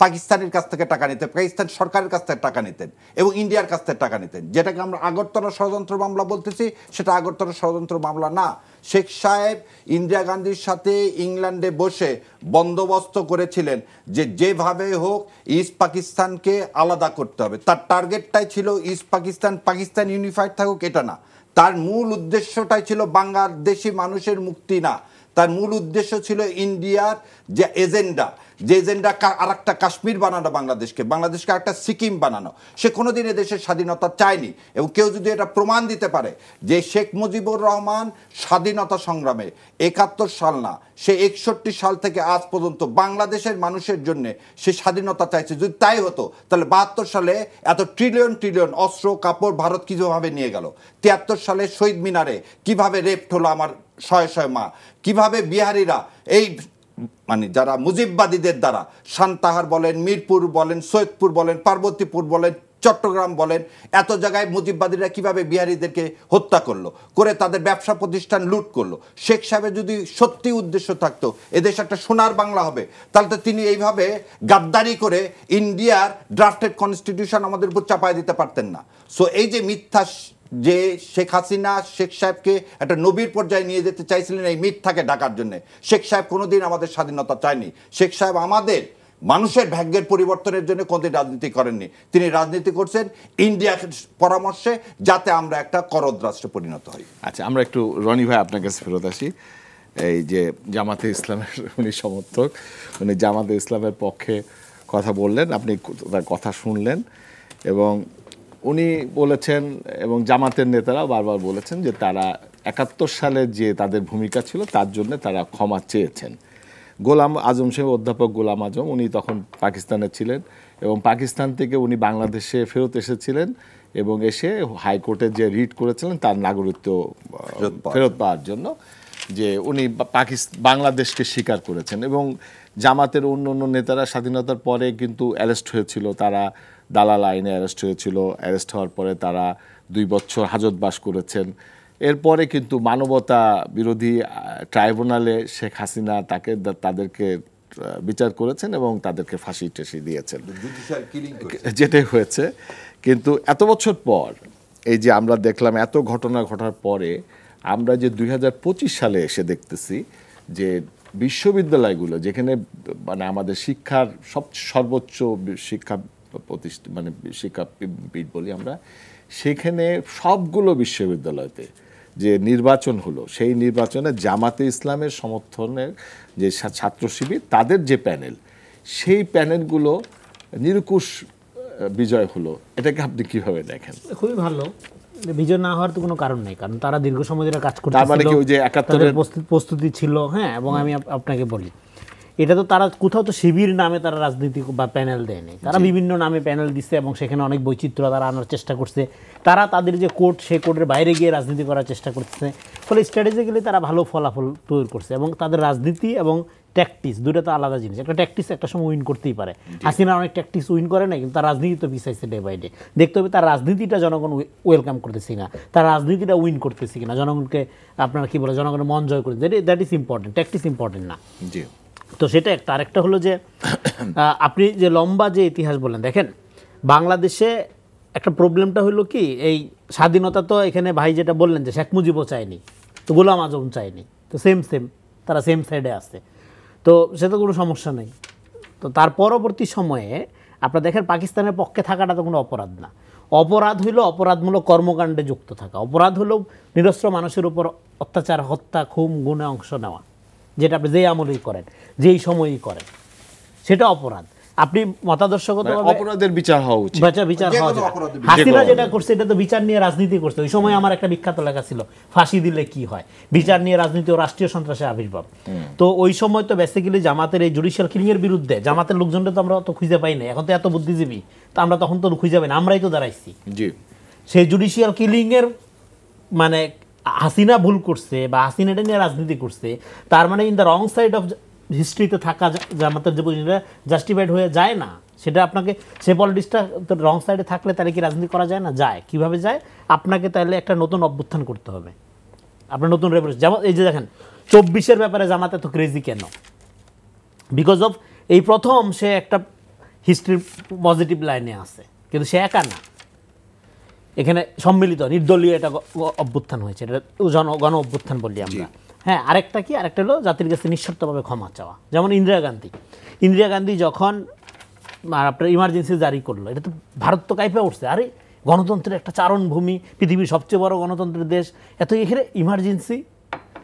পাকিস্তানের কাছ থেকে টাকা নিতেন, পাকিস্তান সরকারের কাছ থেকে টাকা নিতেন এবং ইন্ডিয়ার কাছ থেকে টাকা নিতেন। যেটাকে আমরা আগরতলা ষড়যন্ত্র মামলা বলতেছি, সেটা আগরতলা ষড়যন্ত্র মামলা না। শেখ সাহেব ইন্দিরা গান্ধীর সাথে ইংল্যান্ডে বসে বন্দোবস্ত করেছিলেন যে যেভাবে হোক ইস্ট পাকিস্তানকে আলাদা করতে হবে। তার টার্গেটটাই ছিল ইস্ট পাকিস্তান, পাকিস্তান ইউনিফাইড থাকুক, এটা না। তার মূল উদ্দেশ্যটাই ছিল বাংলাদেশি মানুষের মুক্তি না, তার মূল উদ্দেশ্য ছিল ইন্ডিয়ার যে এজেন্ডা, যে এজেন্ডা আর একটা কাশ্মীর বানানো, বাংলাদেশকে একটা সিকিম বানানো। সে কোনোদিন এদেশের স্বাধীনতা চায়নি। এবং কেউ যদি এটা প্রমাণ দিতে পারে যে শেখ মুজিবুর রহমান স্বাধীনতা সংগ্রামে 71 সাল না, সে 61 সাল থেকে আজ পর্যন্ত বাংলাদেশের মানুষের জন্য সে স্বাধীনতা চাইছে, যদি তাই হতো তাহলে 72 সালে এত ট্রিলিয়ন অস্ত্র কাপড় ভারত কীভাবে নিয়ে গেল? 73 সালে শহীদ মিনারে কিভাবে রেপ্ট হলো আমার শয়ে মা? কিভাবে বিহারিরা এই মানে যারা মুজিববাদীদের দ্বারা সান্তাহার বলেন, মিরপুর বলেন, সৈয়দপুর বলেন, পার্বতীপুর বলেন, চট্টগ্রাম বলেন, এত জায়গায় মুজিববাদীরা কিভাবে বিহারীদেরকে হত্যা করলো, করে তাদের ব্যবসা প্রতিষ্ঠান লুট করলো। শেখ সাহেবের যদি সত্যি উদ্দেশ্য থাকতো এদেশ একটা সোনার বাংলা হবে, তাহলে তো তিনি এইভাবে গাদ্দারি করে ইন্ডিয়ার ড্রাফটেড কনস্টিটিউশন আমাদের উপর চাপায় দিতে পারতেন না। সো এই যে মিথ্যা, যে শেখ হাসিনা শেখ সাহেবকে একটা নবীর পর্যায়ে নিয়ে যেতে চাইছিলেন এই মিথ্যাকে ঢাকার জন্য, শেখ সাহেব কোনোদিন আমাদের স্বাধীনতা চায়নি। শেখ সাহেব আমাদের মানুষের ভাগ্যের পরিবর্তনের জন্য কোনোদিন রাজনীতি করেননি। তিনি রাজনীতি করছেন ইন্ডিয়ার পরামর্শে, যাতে আমরা একটা করদ রাষ্ট্রে পরিণত হই। আচ্ছা, আমরা একটু রনি ভাই আপনার কাছে ফেরত আসি। এই যে জামাতে ইসলামের উনি সমর্থক, উনি জামাতে ইসলামের পক্ষে কথা বললেন, আপনি তার কথা শুনলেন এবং উনি বলেছেন এবং জামাতের নেতারাও বারবার বলেছেন যে তারা 71 সালে যে তাদের ভূমিকা ছিল তার জন্য তারা ক্ষমা চেয়েছেন। গোলাম আজম সাহেব, অধ্যাপক গোলাম আজম, উনি তখন পাকিস্তানে ছিলেন এবং পাকিস্তান থেকে উনি বাংলাদেশে ফেরত এসেছিলেন এবং এসে হাইকোর্টে যে রিট করেছিলেন তার নাগরিকত্ব ফেরত পাওয়ার জন্য, যে উনি বাংলাদেশকে স্বীকার করেছেন। এবং জামাতের অন্য নেতারা স্বাধীনতার পরে কিন্তু অ্যারেস্ট হয়েছিল, তারা দালাল আইনে অ্যারেস্ট হয়েছিল। অ্যারেস্ট হওয়ার পরে তারা 2 বছর হাজতবাস করেছেন। এরপরে কিন্তু মানবতা বিরোধী ট্রাইব্যুনালে শেখ হাসিনা তাদেরকে বিচার করেছেন এবং তাদেরকে ফাঁসি টাসি দিয়েছেন, যেটাই হয়েছে। কিন্তু এত বছর পর এই যে আমরা দেখলাম, এত ঘটনা ঘটার পরে আমরা যে 2025 সালে এসে দেখতেছি যে বিশ্ববিদ্যালয়গুলো, যেখানে মানে আমাদের শিক্ষার সর্বোচ্চ শিক্ষা প্রতিষ্ঠান, মানে শিক্ষাপীঠ বলি আমরা, সেখানে সবগুলো বিশ্ববিদ্যালয়তে যে নির্বাচন হলো, সেই নির্বাচনে জামাতে ইসলামের সমর্থনের যে ছাত্র শিবির, তাদের যে প্যানেল, সেই প্যানেলগুলো নিরঙ্কুশ বিজয় হলো। এটাকে আপনি কিভাবে দেখেন? খুবই ভালো। বিজয় না হওয়ার তো কোনো কারণ নেই, কারণ তারা দীর্ঘ সময় ধরে কাজ করতে, তার মানে কি ওই যে 71-এর প্রস্তুতি ছিল। হ্যাঁ, এবং আমি আপনাকে বলি, এটা তো তারা কোথাও তো শিবির নামে তারা রাজনীতি বা প্যানেল দেয়নি, তারা বিভিন্ন নামে প্যানেল দিচ্ছে এবং সেখানে অনেক বৈচিত্র্য তারা আনার চেষ্টা করছে। তারা তাদের যে কোর্ট, সেই কোর্টের বাইরে গিয়ে রাজনীতি করার চেষ্টা করছে, ফলে স্ট্র্যাটেজিক্যালি তারা ভালো ফলাফল তৈরি করছে। এবং তাদের রাজনীতি এবং ট্যাকটিক্স দুটো তো আলাদা জিনিস। একটা ট্যাকটিক্স একটা সময় উইন করতেই পারে, হাসিনা অনেক ট্যাকটিক্স উইন করে না, কিন্তু তার রাজনীতি তো পিছাইছে ডে বাই ডে। দেখতে হবে তার রাজনীতিটা জনগণ ওয়েলকাম করতেছি না, তার রাজনীতিটা উইন করতেছি কিনা, জনগণকে আপনারা কি বলে জনগণের মন জয় করে, that is important, tactics important না। জি, তো সেটা একটা। আরেকটা হলো যে আপনি যে লম্বা যে ইতিহাস বলেন, দেখেন বাংলাদেশে একটা প্রবলেমটা হলো কি, এই স্বাধীনতা তো এখানে ভাই যেটা বললেন যে শেখ মুজিবও চায়নি, তো গোলাম আজম চায়নি, তো সেম তারা সেম সাইডে আছে, তো সেটা কোনো সমস্যা নেই। তো তার পরবর্তী সময়ে আপনারা দেখেন পাকিস্তানের পক্ষে থাকাটা তো কোনো অপরাধ না। অপরাধ হইল অপরাধমূলক কর্মকাণ্ডে যুক্ত থাকা, অপরাধ হলো নিরস্ত্র মানুষের উপর অত্যাচার, হত্যা, খুন, গুণে অংশ নেওয়া, যেটা আপনি যেই আমলেই করেন, যেই সময়ই করেন, সেটা অপরাধ। আপনি মতাদর্শগতভাবে অপরাধের বিচার হওয়া উচিত, বিচার হওয়া যায়। হাসিনা যেটা করছে এটা তো বিচার নিয়ে রাজনীতি করছে। ওই সময় আমার একটা বিখ্যাত লেখা ছিল, ফাঁসি দিলে কি হয়, বিচার নিয়ে রাজনীতি ও রাষ্ট্রীয় সন্ত্রাসের আবির্ভাব। তো ওই সময় তো বেসিক্যালি জামাতের এই জুডিশিয়াল কিলিং এর বিরুদ্ধে জামাতের লোকজনটা তো আমরা তো খুঁজে পাই না, এখন তো এত বুদ্ধিজীবী, তো আমরা তখন তো খুঁজে পাই না, আমরাই তো দাঁড়াইছি। সেই জুডিশিয়াল কিলিং এর মানে হাসিনা ভুল করছে বা হাসিনা এটা নিয়ে রাজনীতি করছে, তার মানে in the wrong side of হিস্ট্রিতে থাকা জামাতের যে পজিশনটা জাস্টিফাইড হয়ে যায় না, সেটা আপনাকে, সে পলিটিক্সটা রং সাইডে থাকলে তাহলে কি রাজনীতি করা যায় না? যায়। কিভাবে যায়? আপনাকে তাহলে একটা নতুন অভ্যুত্থান করতে হবে, আপনার নতুন রেভলিউশন। যেমন এই যে দেখেন 24-এর ব্যাপারে জামাত এত ক্রেজি কেন? বিকজ অফ এই প্রথম সে একটা হিস্ট্রির পজিটিভ লাইনে আছে, কিন্তু সে একা না, এখানে সম্মিলিত নির্দলীয় এটা অভ্যুত্থান হয়েছে, এটা গণ অভ্যুত্থান বলি আমরা। হ্যাঁ, আরেকটা কি, আরেকটা হলো জাতির কাছে নিঃশর্তভাবে ক্ষমা চাওয়া। যেমন ইন্দিরা গান্ধী যখন আপনার ইমার্জেন্সি জারি করলো, এটা তো ভারত তো কাইপে উঠছে, আরে গণতন্ত্রের একটা চারণভূমি, পৃথিবীর সবচেয়ে বড় গণতন্ত্রের দেশ, এত এখানে ইমার্জেন্সি,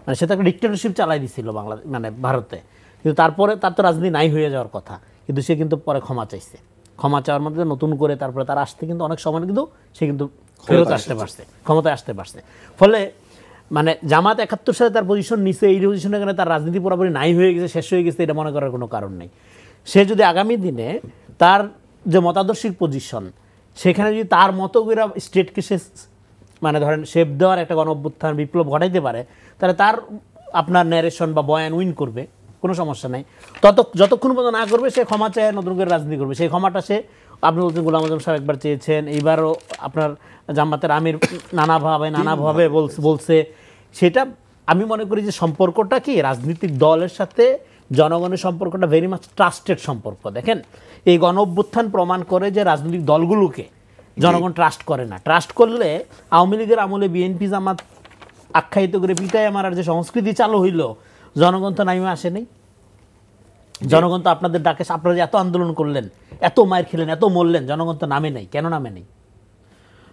মানে সে তো একটা ডিক্টেটরশিপ চালাই দিচ্ছিল বাংলাদেশ মানে ভারতে, কিন্তু তারপরে তার তো রাজনীতি নাই হয়ে যাওয়ার কথা, কিন্তু সে কিন্তু পরে ক্ষমা চাইছে। ক্ষমা চাওয়ার মধ্যে নতুন করে তারপরে তার আসতে কিন্তু অনেক সময় কিন্তু সে কিন্তু ফেরত আসতে পারছে, ক্ষমতায় আসতে পারছে। ফলে মানে জামাত 71 সালে তার পজিশন নিচে, এই পজিশনে এখানে তার রাজনীতি পুরোপুরি নাই হয়ে গেছে, শেষ হয়ে গেছে, এটা মনে করার কোনো কারণ নেই। সে যদি আগামী দিনে তার যে মতাদর্শিক পজিশন, সেখানে যদি তার মতো করে স্টেটকে সে মানে ধরেন শেপ দেওয়ার একটা গণ অভ্যুত্থান বিপ্লব ঘটাইতে পারে, তাহলে তার আপনার ন্যারেশন বা বয়ান উইন করবে, কোনো সমস্যা নাই। যতক্ষণ পর্যন্ত না করবে, সে ক্ষমা চায়, নতুন করে রাজনীতি করবে। সেই ক্ষমাটা সে, আপনি বলছেন গোলাম আজম সাহেব একবার চেয়েছেন, এইবারও আপনার জামাতের আমির নানাভাবে বলছে। সেটা আমি মনে করি যে সম্পর্কটা কি, রাজনৈতিক দলের সাথে জনগণের সম্পর্কটা ভেরি মাচ ট্রাস্টেড সম্পর্ক। দেখেন, এই গণ অভ্যুত্থান প্রমাণ করে যে রাজনৈতিক দলগুলোকে জনগণ ট্রাস্ট করে না। ট্রাস্ট করলে আওয়ামী লীগের আমলে বিএনপি জামাত আখ্যায়িত করে পিটায় মারার যে সংস্কৃতি চালু হইল, জনগণ তো নামে আসেনি। জনগণ তো আপনাদের ডাকে, আপনারা যে এত আন্দোলন করলেন, এত মায়ের খেলেন, এত মরলেন, জনগণ তো নামে নাই। কেন নামে নেই?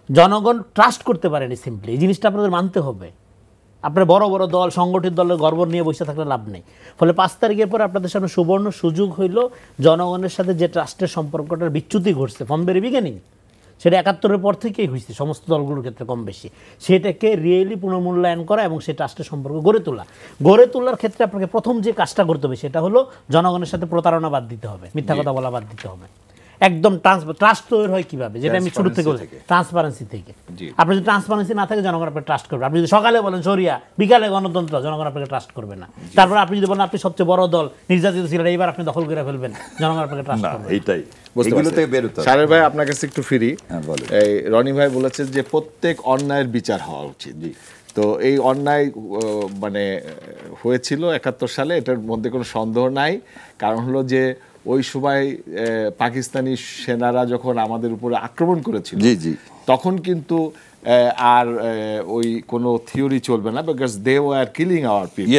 জনগণ ট্রাস্ট করতে পারেনি সিম্পলি। এই জিনিসটা আপনাদের মানতে হবে। আপনার বড় বড় দল, সংগঠিত দলের গর্ব নিয়ে বসে থাকলে লাভ নেই। ফলে 5 তারিখের পর আপনাদের সামনে সুবর্ণ সুযোগ হইল জনগণের সাথে যে ট্রাস্টের সম্পর্কটার বিচ্যুতি ঘটছে ফ্রম ভেরি বিগিনিং, সেটা 71-এর পর থেকেই হয়েছে সমস্ত দলগুলোর ক্ষেত্রে কম বেশি, সেটাকে রিয়েলি পুনর্মূল্যায়ন করা এবং সেই ট্রাস্টের সম্পর্ক গড়ে তোলার ক্ষেত্রে আপনাকে প্রথম যে কাজটা করতে হবে সেটা হলো জনগণের সাথে প্রতারণা বাদ দিতে হবে, মিথ্যা কথা বলা বাদ দিতে হবে। একদম ট্রাস্ট তৈরি হয় কিভাবে, যেটা আমি শুরু থেকে বলছি, ট্রান্সপারেন্সি থেকে। আপনি যদি ট্রান্সপারেন্সি না থাকে, জনগণ আপনাকে ট্রাস্ট করবে। আপনি যদি সকালে বলেন শরিয়া, বিকালে গণতন্ত্র, জনগণ আপনাকে ট্রাস্ট করবে না। তারপর আপনি যদি বলেন আপনি সবচেয়ে বড় দল, নির্যাতিত ছিলেন, এইবার আপনি দখল করে ফেলবেন, জনগণ আপনাকে ট্রাস্ট করবে। এইটাই এগুলো থেকে বের হতে হবে। সারের ভাই, আপনার কাছে একটু ফিরি। এই রনি ভাই বলেছেন যে প্রত্যেক অন্যায়ের বিচার হওয়া উচিত। তো এই অন্যায় মানে হয়েছিল 71 সালে, এটার মধ্যে কোনো সন্দেহ নাই। কারণ হলো যে ওই সময় পাকিস্তানি সেনারা যখন আমাদের উপরে আক্রমণ করেছিল, তখন কিন্তু আর ওই কোনো থিওরি চলবে না, because they were killing our people,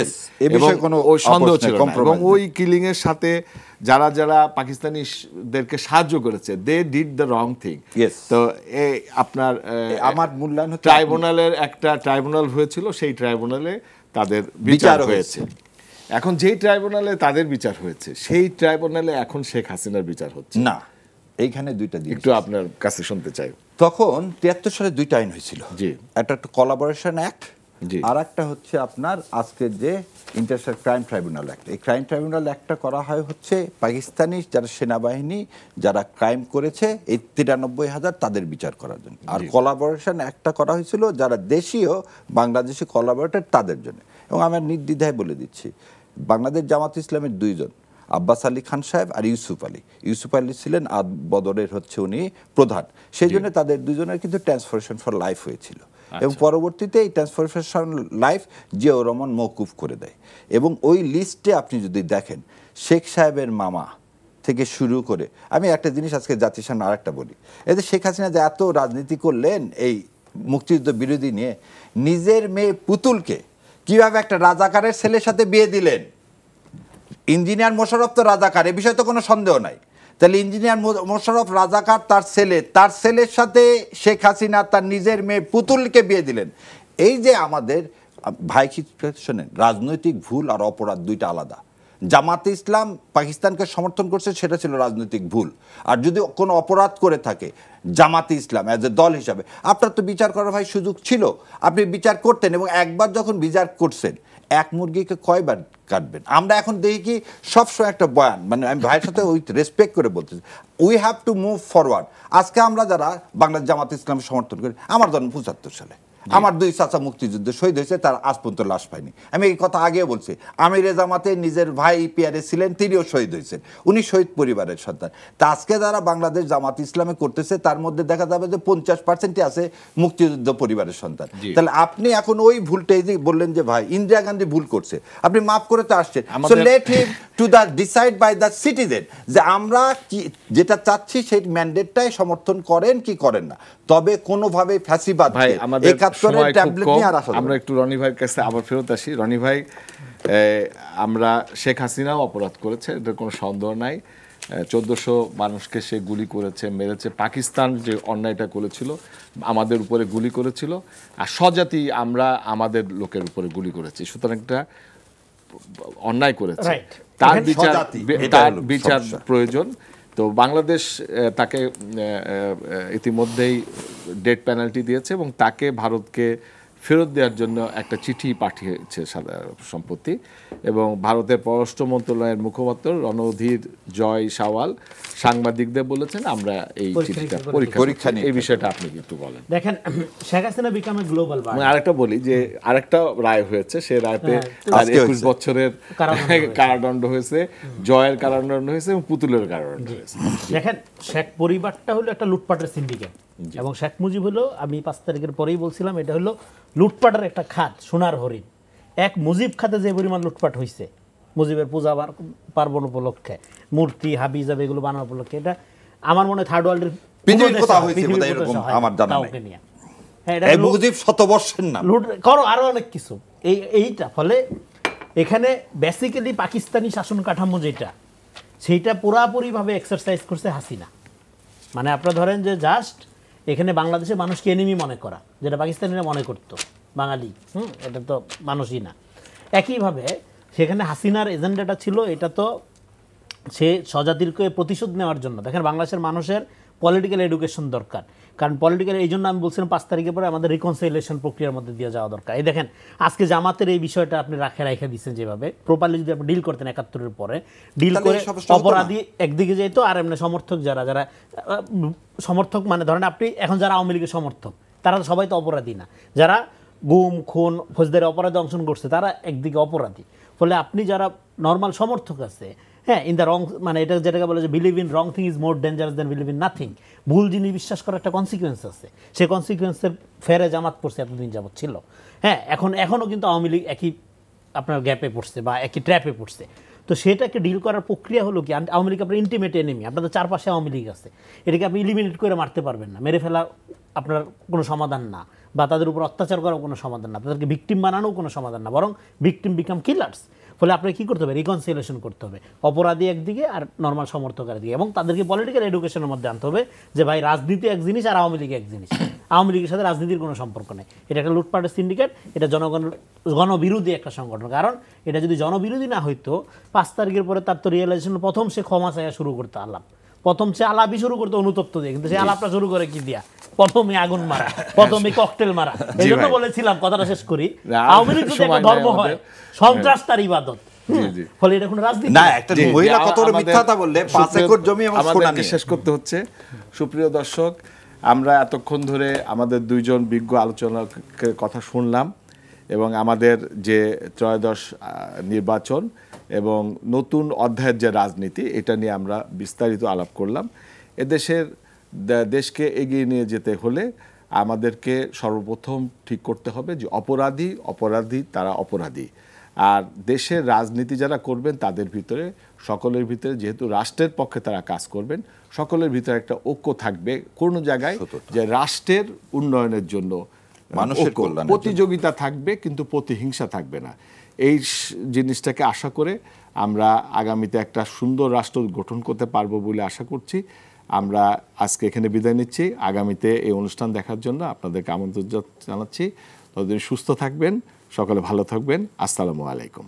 এবং ওই সন্দেহ ছিল না। এবং ওই কিলিং এর সাথে যারা যারা পাকিস্তানিদেরকে সাহায্য করেছে, they did the wrong thing. তো আপনার আমার মূল্যায়ন ট্রাইব্যুনালের একটা ট্রাইব্যুনাল হয়েছিল, সেই ট্রাইব্যুনালে তাদের বিচার হয়েছে। এখন যেই ট্রাইব্যুনালে তাদের বিচার হয়েছে, সেই ট্রাইব্যুনালে এখন শেখ হাসিনার বিচার হচ্ছে না। এইখানে দুইটা দিক একটু আপনার কাছে শুনতে চাই। তখন 73 সালে দুইটা আইন হয়েছিল, একটা কোলাবোরেশন অ্যাক্ট, আর একটা হচ্ছে আপনার আজকে যে ইন্টারন্যাশনাল ক্রাইম ট্রাইব্যুনাল অ্যাক্ট। এই ক্রাইম ট্রাইব্যুনাল অ্যাক্টটা করা হয় হচ্ছে পাকিস্তানি যারা সেনাবাহিনী যারা ক্রাইম করেছে, এই 93,000 তাদের বিচার করার জন্য। আর কোলাবোরেশন অ্যাক্টটা করা হয়েছিল যারা দেশীয় বাংলাদেশি কোলাবোরেটর তাদের জন্য। এবং আমি নির্দ্বিধায় বলে দিচ্ছি, বাংলাদেশ জামাত ইসলামের 2 জন, আব্বাস আলী খান সাহেব আর ইউসুফ আলী ছিলেন বদরের হচ্ছে উনি প্রধান। সেই জন্য তাদের 2 জনের কিন্তু ট্রান্সফারেশন ফর লাইফ হয়েছিল। এবং পরবর্তীতে এই ট্রান্সফারেশন লাইফ জিয়াউর রহমান মওকুফ করে দেয়। এবং ওই লিস্টে আপনি যদি দেখেন, শেখ সাহেবের মামা থেকে শুরু করে, আমি একটা জিনিস আজকে জাতির সামনে আরেকটা বলি, এই যে শেখ হাসিনা যে এত রাজনীতি করলেন এই মুক্তিযুদ্ধ বিরোধী নিয়ে, নিজের মেয়ে পুতুলকে কিভাবে একটা রাজাকারের ছেলের সাথে বিয়ে দিলেন। ইঞ্জিনিয়ার মোশাররফ তো রাজাকার, এ বিষয়ে তো কোনো সন্দেহ নাই। তাহলে ইঞ্জিনিয়ার মোশাররফ রাজাকার, তার ছেলের সাথে শেখ হাসিনা তার নিজের মেয়ে পুতুলকে বিয়ে দিলেন। এই যে আমাদের ভাই কি শোনেন, রাজনৈতিক ভুল আর অপরাধ দুইটা আলাদা। জামাতে ইসলাম পাকিস্তানকে সমর্থন করছে, সেটা ছিল রাজনৈতিক ভুল। আর যদি কোনো অপরাধ করে থাকে জামাতে ইসলাম অ্যাজ এ দল হিসাবে, আপনার তো বিচার করার ভাই সুযোগ ছিল, আপনি বিচার করতেন। এবং একবার যখন বিচার করছেন, এক মুরগিকে কয়বার কাটবেন? আমরা এখন দেখি কি সবসময় একটা বয়ান, মানে আমি ভাইয়ের সাথে ওই রেসপেক্ট করে বলতেছি, we have to move forward. আজকে আমরা যারা বাংলাদেশ জামাতে ইসলামের সমর্থন করি, আমার জন্ম ৭৫ সালে, আমার 2 চাচা মুক্তিযুদ্ধে শহীদ হয়েছে, তার আজ পর্যন্ত লাশ পায়নি। আমি এই কথা আগেও বলছি, আমির জামাতে নিজের ভাই পিয়ারে ছিলেন, তিনিও শহীদ হয়েছেন, উনি শহীদ পরিবারের সন্তান। তা আজকে যারা বাংলাদেশ জামাত ইসলামে করতেছে, তার মধ্যে দেখা যাবে যে 50%ই আছে মুক্তিযুদ্ধ পরিবারের সন্তান। তাহলে আপনি এখন ওই ভুলটাই যে বললেন যে ভাই ইন্দিরা গান্ধী ভুল করছে, আপনি মাফ করে তো আসছেন। So let him to the decide by the citizen যে আমরা কি যেটা চাচ্ছি সেই ম্যান্ডেটটাই সমর্থন করেন কি করেন না। তবে কোনোভাবে ফ্যাসিবাদ আমরা একটু রনি ভাইয়ের কাছে আবার ফেরত আসি। রনি ভাই, আমরা শেখ হাসিনাও অপরাধ করেছে, এটার কোনো সন্দেহ নাই। 1400 মানুষকে সে গুলি করেছে, মেরেছে। পাকিস্তান যে অন্যায়টা করেছিল, আমাদের উপরে গুলি করেছিল, আর স্বজাতি আমরা আমাদের লোকের উপরে গুলি করেছি, সুতরাং একটা অন্যায় করেছে, তার বিচার প্রয়োজন। তো বাংলাদেশ তাকে ইতিমধ্যেই ডেথ পেনাল্টি দিয়েছে এবং তাকে ভারতকে ফেরত দেওয়ার জন্য একটা চিঠি পাঠিয়েছে সম্প্রতি। এবং ভারতের পররাষ্ট্র মন্ত্রণালয়ের মুখপাত্র রণধীর জয় সাওয়াল সাংবাদিকদের বলেছেন আমরা এই চিঠিটা পরীক্ষা নিই। এই বিষয়টা আপনি একটু বলেন। দেখেন, Sheikh Hasina become a global bird. আরেকটা বলি যে আরেকটা রায় হয়েছে, সেই রায়তে 21 বছরের কারাদণ্ড হয়েছে, জয়ের কারাদণ্ড হয়েছে এবং পুতুলের কারাদণ্ড হয়েছে। দেখেন, শেখ পরিবারটা হলো একটা লুটপাটের সিন্ডিকেট, এবং শেখ মুজিব হলো, আমি 5 তারিখের পরেই বলছিলাম, এটা হলো লুটপাটের একটা খাত, সোনার হরিণ। এক মুজিব খাতে যে পরিমাণ লুটপাট হয়েছে, মুজিবের পূজা পার্বণ উপলক্ষে, মূর্তি হাবিজাব এগুলো বানানোর উপলক্ষে, এটা আমার মনে হয় থার্ড ওয়ার্ল্ডের আরো অনেক কিছু এইটা। ফলে এখানে বেসিক্যালি পাকিস্তানি শাসন কাঠামো যেটা, সেইটা পুরাপুরিভাবে এক্সারসাইজ করছে হাসিনা। মানে আপনারা ধরেন যে জাস্ট এখানে বাংলাদেশের মানুষকে এনিমি মনে করা, যেটা পাকিস্তানিরা মনে করতো বাঙালি, এটা তো মানুষই না। একইভাবে সেখানে হাসিনার এজেন্ডাটা ছিল, এটা তো সে স্বজাতিরকে প্রতিশোধ নেওয়ার জন্য। দেখেন, বাংলাদেশের মানুষের পলিটিক্যাল এডুকেশন দরকার, কারণ পলিটিক্যাল, এই জন্য আমি বলছিলাম 5 তারিখের পরে আমাদের রিকনসিলিয়েশন প্রক্রিয়ার মধ্যে দিয়ে যাওয়া দরকার। এই দেখেন, আজকে জামাতের এই বিষয়টা আপনি রেখে দিচ্ছেন, যেভাবে প্রপারলি যদি আপনি ডিল করতেন 71-এর পরে, ডিল করে অপরাধী একদিকে যেত, আর এমনি সমর্থক যারা সমর্থক, মানে ধরেন আপনি এখন যারা আওয়ামী লীগের সমর্থক, তারা সবাই তো অপরাধী না। যারা গুম খুন ফৌজদারি অপরাধে অংশগ্রহণ করছে, তারা একদিকে অপরাধী। ফলে আপনি যারা নর্মাল সমর্থক আছে, হ্যাঁ, ইন দ্য রং, মানে এটা যেটাকে বলে যে believe in wrong thing is more dangerous then believe in nothing. ভুল জিনিস বিশ্বাস করার একটা কনসিকুয়েন্স আছে, সেই কনসিকুয়েন্সের ফেরে জামাত পড়ছে এতদিন যাবৎ ছিল। হ্যাঁ, এখনও কিন্তু আওয়ামী লীগ একই আপনার গ্যাপে পড়ছে বা একই ট্র্যাপে পড়ছে। তো সেটাকে ডিল করার প্রক্রিয়া হলো কি, আওয়ামী লীগ আপনার ইন্টিমেট এনিমি, আপনাদের চারপাশে আওয়ামী লীগ আছে, এটাকে আপনি ইলিমিনেট করে মারতে পারবেন না, মেরে ফেলা আপনার কোনো সমাধান না, বা তাদের উপর অত্যাচার করাও কোনো সমাধান না, তাদেরকে ভিকটিম বানানোও কোনো সমাধান না, বরং ভিকটিম বিকাম কিলার্স। ফলে আপনাকে কী করতে হবে, রিকনসিলিয়েশন করতে হবে, অপরাধী একদিকে আর নর্মাল সমর্থক একদিকে, এবং তাদেরকে পলিটিক্যাল এডুকেশনের মধ্যে আনতে হবে যে ভাই রাজনীতি এক জিনিস আর আওয়ামী লীগ এক জিনিস। আওয়ামী লীগের সাথে রাজনীতির কোনো সম্পর্ক নেই, এটা একটা লুটপাটের সিন্ডিকেট, এটা গণবিরোধী একটা সংগঠন। কারণ এটা যদি জনবিরোধী না হইতো, 5 তারিখের পরে তার তো রিয়েলাইজেশন, প্রথম সে ক্ষমা চাইয়া শুরু করতে আলাপ, প্রথম সে আলাপই শুরু করতে অনুতপ্ত দিয়ে, কিন্তু সে আলাপটা শুরু করে কি দিয়া, প্রথমে আগুন মারা, প্রথমে ককটেল মারা। এই জন্য বলেছিলাম, কথাটা শেষ করি, আওয়ামী লীগ যদি একটা ধর্ম হয়, সন্ত্রাস তার ইবাদত। ফলে এটা কোনো রাজনীতি না, একটা মহিলা কত বড় মিথ্যাটা বললে 5 একর জমি এবং সোনা নিয়ে শেষ করতে হচ্ছে। সুপ্রিয় দর্শক, আমরা এতক্ষণ ধরে আমাদের দুইজন বিজ্ঞ আলোচকের কথা শুনলাম, এবং আমাদের যে ত্রয়োদশ নির্বাচন এবং নতুন অধ্যায়ের যে রাজনীতি, এটা নিয়ে আমরা বিস্তারিত আলাপ করলাম। দেশকে এগিয়ে নিয়ে যেতে হলে আমাদেরকে সর্বপ্রথম ঠিক করতে হবে যে অপরাধী তারা অপরাধী, আর দেশের রাজনীতি যারা করবেন তাদের ভিতরে সকলের ভিতরে যেহেতু রাষ্ট্রের পক্ষে তারা কাজ করবেন, সকলের ভিতরে একটা ঐক্য থাকবে কোনো জায়গায় যে রাষ্ট্রের উন্নয়নের জন্য মানুষের কল্যাণের জন্য। প্রতিযোগিতা থাকবে কিন্তু প্রতিহিংসা থাকবে না। এই জিনিসটাকে আশা করে আমরা আগামীতে একটা সুন্দর রাষ্ট্র গঠন করতে পারবো বলে আশা করছি। আমরা আজকে এখানে বিদায় নিচ্ছি। আগামীতে এই অনুষ্ঠান দেখার জন্য আপনাদেরকে আমন্ত্রণ জানাচ্ছি। ততদিন সুস্থ থাকবেন, সকলে ভালো থাকবেন। আসসালামু আলাইকুম।